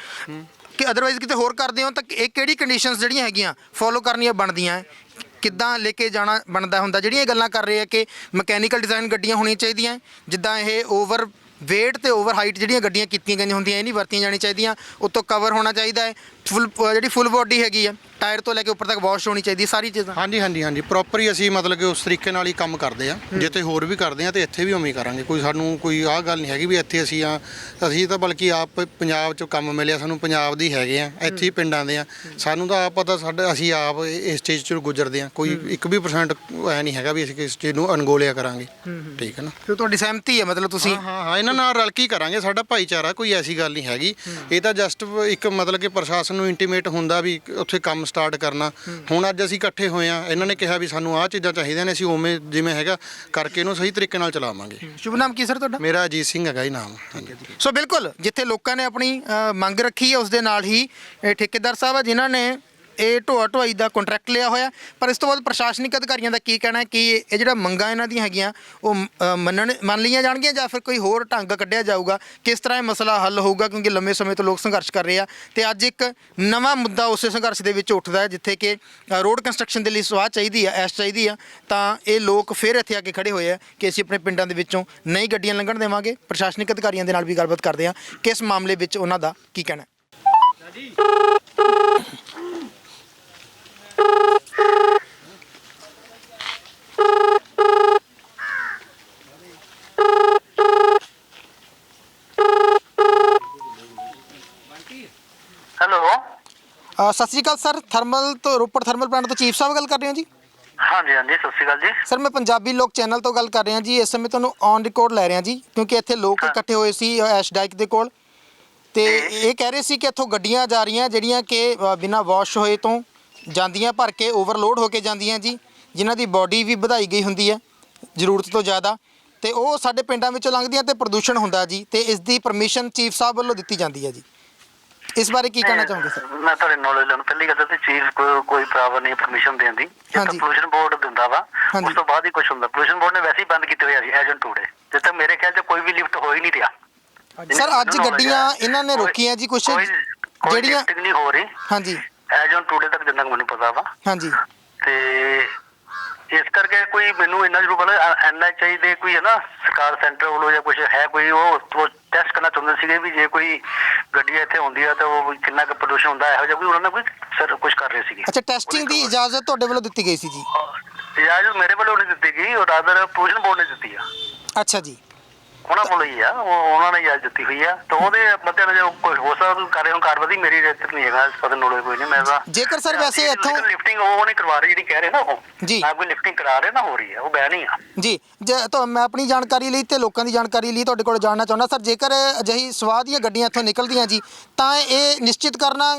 ਕਿ ਅਦਰਵਾਈਜ਼ ਕਿਤੇ ਹੋਰ ਕਰਦੇ ਹੋ ਤਾਂ ਇਹ ਕਿਹੜੀ ਕੰਡੀਸ਼ਨਸ ਜਿਹੜੀਆਂ ਹੈਗੀਆਂ ਫੋਲੋ ਕਰਨੀਆਂ ਬਣਦੀਆਂ, ਕਿੱਦਾਂ ਲੈ ਕੇ ਜਾਣਾ ਬਣਦਾ ਹੁੰਦਾ? ਜਿਹੜੀਆਂ ਗੱਲਾਂ ਕਰ ਰਹੇ ਆ ਕਿ ਮਕੈਨੀਕਲ ਡਿਜ਼ਾਈਨ ਗੱਡੀਆਂ ਹੋਣੀਆਂ ਚਾਹੀਦੀਆਂ, ਜਿੱਦਾਂ ਇਹ ਓਵਰ ਵੇਟ ਤੇ ਓਵਰ ਹਾਈਟ ਜਿਹੜੀਆਂ ਗੱਡੀਆਂ ਕੀਤੀਆਂ ਗਈਆਂ ਹੁੰਦੀਆਂ ਇਹ ਨਹੀਂ ਵਰਤੀਆਂ ਜਾਣੀਆਂ ਚਾਹੀਦੀਆਂ, ਉੱਤੋਂ ਕਵਰ ਹੋਣਾ ਚਾਹੀਦਾ ਹੈ, ਜਿਹੜੀ ਫੁੱਲ ਬੋਡੀ ਹੈਗੀ ਆ ਟਾਇਰ ਤੋਂ ਲੈ ਕੇ ਉੱਪਰ ਤੱਕ ਵਾਸ਼ ਹੋਣੀ ਚਾਹੀਦੀ, ਸਾਰੀ ਚੀਜ਼ਾਂ। ਹਾਂਜੀ, ਪ੍ਰੋਪਰ ਹੀ ਅਸੀਂ ਮਤਲਬ ਕਿ ਉਸ ਤਰੀਕੇ ਨਾਲ ਹੀ ਕੰਮ ਕਰਦੇ ਆ। ਜਿੱਥੇ ਹੋਰ ਵੀ ਕਰਦੇ ਆ ਤੇ ਇੱਥੇ ਵੀ ਉਵੇਂ ਹੀ ਕਰਾਂਗੇ। ਕੋਈ ਸਾਨੂੰ ਕੋਈ ਆਹ ਗੱਲ ਨਹੀਂ ਹੈਗੀ ਵੀ ਇੱਥੇ ਅਸੀਂ ਤਾਂ ਬਲਕਿ ਆਪ ਪੰਜਾਬ 'ਚੋਂ ਕੰਮ ਮਿਲਿਆ ਸਾਨੂੰ, ਪੰਜਾਬ ਦੀ ਹੈਗੇ ਆ, ਇੱਥੇ ਹੀ ਪਿੰਡਾਂ ਦੇ ਆ। ਸਾਨੂੰ ਤਾਂ ਆਪ ਪਤਾ, ਅਸੀਂ ਆਪ ਇਸ ਚੀਜ਼ 'ਚੋਂ ਗੁਜ਼ਰਦੇ ਆ। ਕੋਈ 1% ਐ ਨਹੀਂ ਹੈਗਾ ਵੀ ਅਸੀਂ ਇਸ ਚੀਜ਼ ਨੂੰ ਅਣਗੌਲਿਆ ਕਰਾਂਗੇ, ਠੀਕ ਹੈ ਨਾ। ਤੇ ਤੁਹਾਡੀ ਸਹਿਮਤੀ ਹੈ ਮਤਲਬ ਤੁਸੀਂ? ਹਾਂ, ਇਹਨਾਂ ਨਾਲ ਰਲ ਕੇ ਕਰਾਂਗੇ, ਸਾਡਾ ਭਾਈਚਾਰਾ, ਕੋਈ ਐਸੀ ਗੱਲ ਨਹੀਂ ਹੈਗੀ। ਇਹ ਤਾਂ ਜਸਟ ਇੱਕ ਮਤਲਬ ਕਿ ਪ੍ਰਸ਼ਾਸਨ ਨੂੰ ਇੰਟੀਮੇਟ ਹੁੰਦਾ ਵੀ ਉੱਥੇ ਕੰਮ ਸਟਾਰਟ ਕਰਨਾ। ਹੁਣ ਅੱਜ ਅਸੀਂ ਇਕੱਠੇ ਹੋਏ ਆ, ਇਹਨਾਂ ਨੇ ਕਿਹਾ ਵੀ ਸਾਨੂੰ ਆਹ ਚੀਜ਼ਾਂ ਚਾਹੀਦੀਆਂ ਨੇ, ਅਸੀਂ ਉਵੇਂ ਜਿਵੇਂ ਹੈਗਾ ਕਰਕੇ ਇਹਨੂੰ ਸਹੀ ਤਰੀਕੇ ਨਾਲ ਚਲਾਵਾਂਗੇ। ਸ਼ੁਭ ਨਾਮ ਕੀ ਸਰ ਤੁਹਾਡਾ? ਮੇਰਾ ਅਜੀਤ ਸਿੰਘ ਹੈਗਾ ਜੀ ਨਾਮ। ਸੋ ਬਿਲਕੁਲ ਜਿੱਥੇ ਲੋਕਾਂ ਨੇ ਆਪਣੀ ਮੰਗ ਰੱਖੀ ਹੈ ਉਸ ਦੇ ਨਾਲ ਹੀ ਠੇਕੇਦਾਰ ਸਾਹਿਬ ਆ ਜਿਨ੍ਹਾਂ ਨੇ ਇਹ ਢੋਆ-ਢੁਆਈ ਦਾ ਕੰਟਰੈਕਟ ਲਿਆ ਹੋਇਆ। ਪਰ ਇਸ ਤੋਂ ਬਾਅਦ ਪ੍ਰਸ਼ਾਸਨਿਕ ਅਧਿਕਾਰੀਆਂ ਦਾ ਕੀ ਕਹਿਣਾ ਕਿ ਇਹ ਜਿਹੜਾ ਮੰਗਾਂ ਇਹਨਾਂ ਦੀਆਂ ਹੈਗੀਆਂ ਉਹ ਮੰਨ ਲਈਆਂ ਜਾਣਗੀਆਂ ਜਾਂ ਫਿਰ ਕੋਈ ਹੋਰ ਢੰਗ ਕੱਢਿਆ ਜਾਊਗਾ, ਕਿਸ ਤਰ੍ਹਾਂ ਇਹ ਮਸਲਾ ਹੱਲ ਹੋਊਗਾ, ਕਿਉਂਕਿ ਲੰਮੇ ਸਮੇਂ ਤੋਂ ਲੋਕ ਸੰਘਰਸ਼ ਕਰ ਰਹੇ ਆ। ਤੇ ਅੱਜ ਇੱਕ ਨਵਾਂ ਮੁੱਦਾ ਉਸੇ ਸੰਘਰਸ਼ ਦੇ ਵਿੱਚ ਉੱਠਦਾ ਹੈ, ਜਿੱਥੇ ਕਿ ਰੋਡ ਕੰਸਟਰਕਸ਼ਨ ਦੇ ਲਈ ਸਵਾਹ ਚਾਹੀਦੀ ਆ, ਐਸ਼ ਚਾਹੀਦੀ ਆ, ਤਾਂ ਇਹ ਲੋਕ ਫਿਰ ਇੱਥੇ ਆ ਕੇ ਖੜੇ ਹੋਏ ਆ ਕਿ ਅਸੀਂ ਆਪਣੇ ਪਿੰਡਾਂ ਦੇ ਵਿੱਚੋਂ ਨਹੀਂ ਗੱਡੀਆਂ ਲੰਘਣ ਦੇਵਾਂਗੇ। ਪ੍ਰਸ਼ਾਸਨਿਕ ਅਧਿਕਾਰੀਆਂ ਦੇ ਨਾਲ ਵੀ ਗੱਲਬਾਤ ਕਰਦੇ ਆ ਕਿ ਇਸ ਮਾਮਲੇ ਵਿੱਚ ਉਹਨਾਂ ਦਾ ਕੀ ਕਹਿਣਾ ਹੈ। ਹੈਲੋ, ਸਤਿ ਸ਼੍ਰੀ ਅਕਾਲ ਸਰ, ਥਰਮਲ ਤੋਂ ਰੋਪੜ ਥਰਮਲ ਪਲਾਂਟ ਤੋਂ ਚੀਫ ਸਾਹਿਬ ਗੱਲ ਕਰ ਰਹੇ ਹੋ ਜੀ? ਹਾਂਜੀ, ਸਤਿ ਸ਼੍ਰੀ ਅਕਾਲ ਜੀ ਸਰ, ਮੈਂ ਪੰਜਾਬੀ ਲੋਕ ਚੈਨਲ ਤੋਂ ਗੱਲ ਕਰ ਰਿਹਾ ਜੀ। ਇਸ ਸਮੇਂ ਤੁਹਾਨੂੰ ਔਨ ਰਿਕਾਰਡ ਲੈ ਰਿਹਾ ਜੀ, ਕਿਉਂਕਿ ਇੱਥੇ ਲੋਕ ਇਕੱਠੇ ਹੋਏ ਸੀ ਐਸ਼ ਡਾਈਕ ਦੇ ਕੋਲ, ਤੇ ਇਹ ਕਹਿ ਰਹੇ ਸੀ ਕਿ ਇੱਥੋਂ ਗੱਡੀਆਂ ਜਾ ਰਹੀਆਂ ਜਿਹੜੀਆਂ ਕਿ ਬਿਨਾਂ ਵਾਸ਼ ਹੋਏ ਤੋਂ ਜਾਂਦੀਆਂ, ਭਰ ਕੇ ਓਵਰਲੋਡ ਹੋ ਕੇ ਜਾਂਦੀਆਂ ਜੀ, ਜਿਨ੍ਹਾਂ ਦੀ ਬਾਡੀ ਵੀ ਵਧਾਈ ਗਈ ਹੁੰਦੀ ਹੈ ਜ਼ਰੂਰਤ ਤੋਂ ਜ਼ਿਆਦਾ, ਤੇ ਉਹ ਸਾਡੇ ਪਿੰਡਾਂ ਵਿੱਚੋਂ ਲੰਘਦੀਆਂ ਤੇ ਪ੍ਰਦੂਸ਼ਣ ਹੁੰਦਾ ਜੀ, ਤੇ ਇਸ ਦੀ ਪਰਮਿਸ਼ਨ ਚੀਫ ਸਾਹਿਬ ਵੱਲੋਂ ਦਿੱਤੀ ਜਾਂਦੀ ਹੈ ਜੀ। ਇਸ ਬਾਰੇ ਕੀ ਕਹਿਣਾ ਚਾਹੋਗੇ ਸਰ? ਮੈਂ ਤੁਹਾਡੇ ਨੌਲੇਜ ਲੈਣ ਪਹਿਲੀ ਗੱਲ ਤੇ ਚੀਫ ਕੋਈ ਪ੍ਰਾਵਰ ਨਹੀਂ ਪਰਮਿਸ਼ਨ ਦੇਣ ਦੀ, ਇਹ ਤਾਂ ਪੋਲੂਸ਼ਨ ਬੋਰਡ ਦਿੰਦਾ ਵਾ, ਉਸ ਤੋਂ ਬਾਅਦ ਹੀ ਕੁਝ ਹੁੰਦਾ। ਪੋਲੂਸ਼ਨ ਬੋਰਡ ਨੇ ਵੈਸੇ ਹੀ ਬੰਦ ਕੀਤੇ ਹੋਏ ਆ ਜੀ ਐਜ ਔਨ ਟੂਡੇ, ਜਿੱਥੇ ਤੱਕ ਮੇਰੇ ਖਿਆਲ 'ਚ ਕੋਈ ਵੀ ਲਿਫਟ ਹੋ ਹੀ ਨਹੀਂ ਰਿਹਾ ਸਰ। ਅੱਜ ਗੱਡੀਆਂ ਇਹਨਾਂ ਨੇ ਰੋਕੀਆਂ ਜੀ ਕੁਝ ਜਿਹੜੀਆਂ ਨਹੀਂ ਹੋ ਰਹੀ। ਹਾਂਜੀ, ਐਜ ਔਨ ਟੂਡੇ ਤੱਕ ਜਿੰਨਾ ਮੈਨੂੰ ਪਤਾ ਵਾ। ਹਾਂਜੀ, ਤੇ ਇਸ ਕਰਕੇ ਕੋਈ ਮੈਨੂੰ ਇੰਨਾ ਜ਼ਰੂਰ ਪਤਾ NHI ਦੇ ਕੋਈ ਹੈ ਨਾ ਸਰਕਾਰ ਸੈਂਟਰ ਵੱਲੋਂ ਜਾਂ ਕੁਝ ਹੈ ਕੋਈ ਉਹ ਟੈਸਟ ਕਰਨਾ ਚਾਹੁੰਦੇ ਸੀਗੇ ਵੀ ਜੇ ਕੋਈ ਗੱਡੀ ਇੱਥੇ ਹੁੰਦੀ ਆ ਤਾਂ ਉਹ ਕਿੰਨਾ ਕੁ ਪ੍ਰਦੂਸ਼ਣ ਹੁੰਦਾ, ਇਹੋ ਜਿਹਾ ਕੋਈ ਉਹਨਾਂ ਨੇ ਕੋਈ ਸਰ ਕੁਝ ਕਰ ਰਹੇ ਸੀਗੇ। ਅੱਛਾ, ਟੈਸਟਿੰਗ ਦੀ ਇਜਾਜ਼ਤ ਤੁਹਾਡੇ ਵੱਲੋਂ ਦਿੱਤੀ ਗਈ ਸੀ ਜੀ? ਇਜਾਜ਼ਤ ਮੇਰੇ ਵੱਲੋਂ ਨਹੀਂ ਦਿੱਤੀ ਗਈ, ਉਹ ਰਾਦਰ ਪੋਲੂਸ਼ਨ ਬੋਰਡ ਨੇ ਦਿੱਤੀ ਆ। ਅੱਛਾ ਜੀ, ਉਹਨਾਂ ਕੋਲ ਹੀ ਆ, ਉਹਨਾਂ ਨੇ ਇਜਾਜ਼ਤ ਦਿੱਤੀ ਹੋਈ ਆ, ਤਾਂ ਉਹਦੇ ਮੱਦੇ ਨਾਲ ਜੋ ਕੋਈ ਹੋ ਸਕਦਾ ਕਰ ਰਹੇ ਹੋ ਕਾਰਵਾਈ, ਮੇਰੀ ਰਿਆਸਤ ਨਹੀਂ ਹੈਗਾ, ਇਸ ਪਤਾ ਨੋਲੇ ਕੋਈ ਨਹੀਂ। ਮੈਂ ਤਾਂ ਜੇਕਰ ਸਰ ਵੈਸੇ ਇੱਥੋਂ ਲਿਫਟਿੰਗ ਉਹ ਨਹੀਂ ਕਰਵਾ ਰਹੀ ਜਿਹੜੀ ਕਹਿ ਰਹੇ ਨਾ ਉਹ ਜੀ, ਨਾ ਕੋਈ ਲਿਫਟਿੰਗ ਕਰਾ ਰਹੇ ਨਾ ਹੋ ਰਹੀ ਹੈ, ਉਹ ਬੈਨ ਹੀ ਆ ਜੀ। ਤਾਂ ਮੈਂ ਆਪਣੀ ਜਾਣਕਾਰੀ ਲਈ ਤੇ ਲੋਕਾਂ ਦੀ ਜਾਣਕਾਰੀ ਲਈ ਤੁਹਾਡੇ ਕੋਲ ਜਾਣਨਾ ਚਾਹੁੰਦਾ ਸਰ, ਜੇਕਰ ਅਜਿਹੀ ਸਵਾਹ ਦੀਆਂ ਗੱਡੀਆਂ ਇੱਥੋਂ ਨਿਕਲਦੀਆਂ ਜੀ, ਤਾਂ ਇਹ ਨਿਸ਼ਚਿਤ ਕਰਨਾ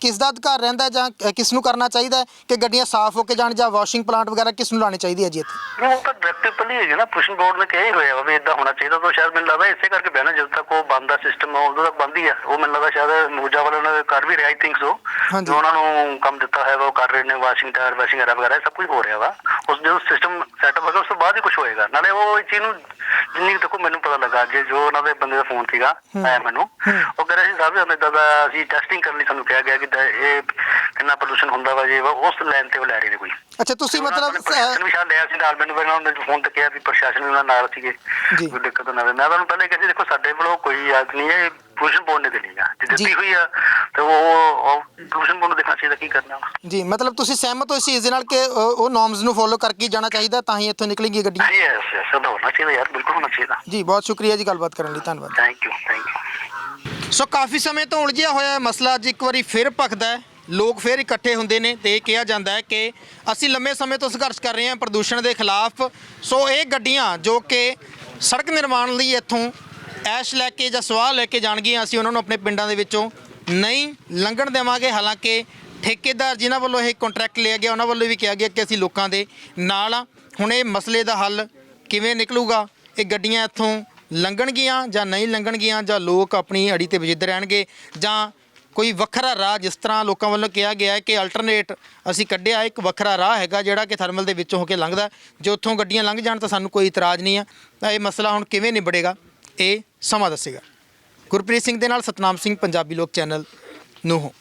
ਕਿਸ ਦਾ ਅਧਿਕਾਰ ਰਹਿੰਦਾ ਜਾਂ ਕਿਸ ਨੂੰ ਕਰਨਾ ਚਾਹੀਦਾ ਕਿ ਗੱਡੀਆਂ ਸਾਫ਼ ਹੋ ਕੇ ਜਾਣ, ਜਾਂ ਵਾਸ਼ਿੰਗ ਪਲਾਂਟ ਵਗੈਰਾ ਕਿਸ ਨੂੰ ਲਾਉਣੀ ਚਾਹੀਦੀ ਹੈ ਜੀ ਇੱਥੇ? ਉਹ ਤਾਂ ਡਾਇਰੈਕਟਿਵ ਪਲੀ ਹੈਗੀ ਨਾ, ਪੁਸ਼ਨ ਬੋਰਡ ਨੇ ਕਿਹਾ ਹੀ ਹੋਇਆ ਵਾ ਵੀ ਇਦਾਂ ਹੋਣਾ ਚਾਹੀਦਾ, ਤਾਂ ਸ਼ਾਇਦ ਮੈਨੂੰ ਲੱਗਦਾ ਇਸੇ ਕਰਕੇ ਬਹਿਣਾ, ਜਦੋਂ ਤੱਕ ਉਹ ਬੰਦ ਦਾ ਸਿਸਟਮ ਹੈ ਉਦੋਂ ਤੱਕ ਬੰਦ ਹੀ ਆ। ਉਹ ਮੈਨੂੰ ਲੱਗਦਾ ਸ਼ਾਇਦ ਮੂਜਾ ਵਾਲੇ ਨੇ ਕਰ ਵੀ ਰਿਹਾ, ਆਈ ਥਿੰਕ ਸੋ, ਜੋ ਉਹਨਾਂ ਨੂੰ ਕੰਮ ਦਿੱਤਾ ਹੈ ਉਹ ਕਰ ਰਹੇ ਨੇ, ਵਾਸ਼ਿੰਗ ਟਾਇਰ ਵਾਸ਼ਿੰਗ ਵਗੈਰਾ ਸਭ ਕੁਝ ਹੋ ਰਿਹਾ ਵਾ। ਉਸ ਜਦੋਂ ਸਿਸਟਮ ਸੈਟਅਪ ਹੋਗਾ ਉਸ ਤੋਂ ਬਾਅਦ ਹੀ ਕੁਝ ਹੋਏਗਾ। ਨਾਲੇ ਉਹ ਚੀਜ਼ ਨੂੰ ਜਿੰਨੀ ਦੇਖੋ ਮੈਨੂੰ ਪਤਾ ਲੱਗਾ ਅੱਜ ਜੋ ਉਹਨਾਂ ਦੇ ਬੰਦੇ ਦਾ ਫੋਨ ਸੀਗਾ ਆਇਆ ਮੈਨੂੰ, ਉਹ ਕਹਿ ਰਿਹਾ ਸੀ ਸਾਹਿਬ ਇਦਾਂ ਦਾ ਅਸੀਂ ਟੈਸਟਿੰਗ ਕਰਨ ਲਈ ਸਾਨੂੰ ਕਿਹਾ ਗਿਆ ਕਿ ਇਹ ਕਿੰਨਾ ਪ੍ਰਦੂਸ਼ਣ ਹੁੰਦਾ ਵਾ ਜੇ ਉਸ ਲਾਈਨ ਤੇ ਉਹ ਲੈ ਰਹੇ ਨੇ ਕੋਈ। ਅੱਛਾ, ਤੁਸੀਂ ਮਤਲਬ ਪ੍ਰਸ਼ਾਸਨ ਵੀ ਸ਼ਾਇਦ ਲਿਆ ਸੀ ਨਾਲ, ਮੈਨੂੰ ਉਹਨਾਂ ਨੇ ਫੋਨ ਤੇ ਕਿਹਾ ਵੀ ਪ੍ਰਸ਼ਾਸਨ ਵੀ ਉਹਨਾਂ ਨਾਲ ਸੀਗੇ, ਕੋਈ ਦਿੱਕਤ ਨਾ ਆਵੇ। ਮੈਂ ਤੁਹਾਨੂੰ ਪਹਿਲੇ ਕਿਹਾ ਸੀ ਦੇਖੋ ਸਾਡੇ ਵੱਲੋਂ ਕੋਈ ਇਜਾਜ਼ਤ ਨਹੀਂ ਹੈ, ਪ੍ਰਦੂਸ਼ਣ ਬੋਰਡ ਨੇ ਦੇਣੀ ਆ, ਜੇ ਦਿੱਤੀ ਹੋਈ ਆ ਤੇ ਉਹ ਪ੍ਰਦੂਸ਼ਣ ਬੋਰਡ ਨੂੰ ਦੇਖਣਾ ਚਾਹੀਦਾ ਕੀ ਕਰਨਾ ਜੀ। ਮਤਲਬ ਤੁਸੀਂ ਸਹਿਮਤ ਹੋ ਇਸ ਚੀਜ਼ ਦੇ ਨਾਲ ਕਿ ਉਹ ਨੋਰਮਸ ਨੂੰ ਫੋਲੋ ਕਰਕੇ ਜਾਣਾ ਚਾਹੀਦਾ ਤਾਂ ਹੀ ਇੱਥੋਂ ਨਿਕਲੇਗੀ ਗੱਡੀ? ਯੈਸ ਯੈਸ, ਉਹ ਹੋਣਾ ਚਾਹੀਦਾ ਯਾਰ, ਬਿਲਕੁਲ ਹੋਣਾ ਚਾਹੀਦਾ ਜੀ। ਬਹੁਤ ਸ਼ੁਕਰੀਆ ਜੀ ਗੱਲਬਾਤ ਕਰਨ ਲਈ, ਧੰਨਵਾਦ। Thank you. ਸੋ ਕਾਫੀ ਸਮੇਂ ਤੋਂ ਉਲਝਿਆ ਹੋਇਆ ਮਸਲਾ ਅੱਜ ਇੱਕ ਵਾਰੀ ਫਿਰ ਭਖਦਾ ਹੈ, ਲੋਕ ਫਿਰ ਇਕੱਠੇ ਹੁੰਦੇ ਨੇ ਤੇ ਇਹ ਕਿਹਾ ਜਾਂਦਾ ਹੈ ਕਿ ਅਸੀਂ ਲੰਮੇ ਸਮੇਂ ਤੋਂ ਸੰਘਰਸ਼ ਕਰ ਰਹੇ ਹਾਂ ਪ੍ਰਦੂਸ਼ਣ ਦੇ ਖਿਲਾਫ। ਸੋ ਇਹ ਗੱਡੀਆਂ ਜੋ ਕਿ ਸੜਕ ਨਿਰਮਾਣ ਲਈ ਇੱਥੋਂ ਐਸ਼ ਲੈ ਕੇ ਜਾਂ ਸਵਾਹ ਲੈ ਕੇ ਜਾਣਗੀਆਂ, ਅਸੀਂ ਉਹਨਾਂ ਨੂੰ ਆਪਣੇ ਪਿੰਡਾਂ ਦੇ ਵਿੱਚੋਂ ਨਹੀਂ ਲੰਘਣ ਦੇਵਾਂਗੇ। ਹਾਲਾਂਕਿ ਠੇਕੇਦਾਰ ਜਿਨ੍ਹਾਂ ਵੱਲੋਂ ਇਹ ਕੰਟਰੈਕਟ ਲਿਆ ਗਿਆ ਉਹਨਾਂ ਵੱਲੋਂ ਵੀ ਕਿਹਾ ਗਿਆ ਕਿ ਅਸੀਂ ਲੋਕਾਂ ਦੇ ਨਾਲ ਆ। ਹੁਣ ਇਹ ਮਸਲੇ ਦਾ ਹੱਲ ਕਿਵੇਂ ਨਿਕਲੂਗਾ, ਇਹ ਗੱਡੀਆਂ ਇੱਥੋਂ ਲੰਘਣਗੀਆਂ ਜਾਂ ਨਹੀਂ ਲੰਘਣਗੀਆਂ, ਜਾਂ ਲੋਕ ਆਪਣੀ ਅੜੀ ਤੇ ਵਿਜਿੱਦ ਰਹਿਣਗੇ, ਜਾਂ ਕੋਈ ਵੱਖਰਾ ਰਾਹ, ਜਿਸ ਤਰ੍ਹਾਂ ਲੋਕਾਂ ਵੱਲੋਂ ਕਿਹਾ ਗਿਆ ਹੈ ਕਿ ਅਲਟਰਨੇਟ ਅਸੀਂ ਕੱਢਿਆ ਇੱਕ ਵੱਖਰਾ ਰਾਹ ਹੈਗਾ ਜਿਹੜਾ ਕਿ ਥਰਮਲ ਦੇ ਵਿੱਚੋਂ ਹੋ ਕੇ ਲੰਘਦਾ, ਜੇ ਉੱਥੋਂ ਗੱਡੀਆਂ ਲੰਘ ਜਾਣ ਤਾਂ ਸਾਨੂੰ ਕੋਈ ਇਤਰਾਜ਼ ਨਹੀਂ ਆ। ਤਾਂ ਇਹ ਮਸਲਾ ਹੁਣ ਕਿਵੇਂ ਨਿਬੜੇਗਾ ਇਹ ਸਮਾਂ ਦੱਸੇਗਾ। ਗੁਰਪ੍ਰੀਤ ਸਿੰਘ ਦੇ ਨਾਲ ਸਤਨਾਮ ਸਿੰਘ, ਪੰਜਾਬੀ ਲੋਕ ਚੈਨਲ ਨੂੰ।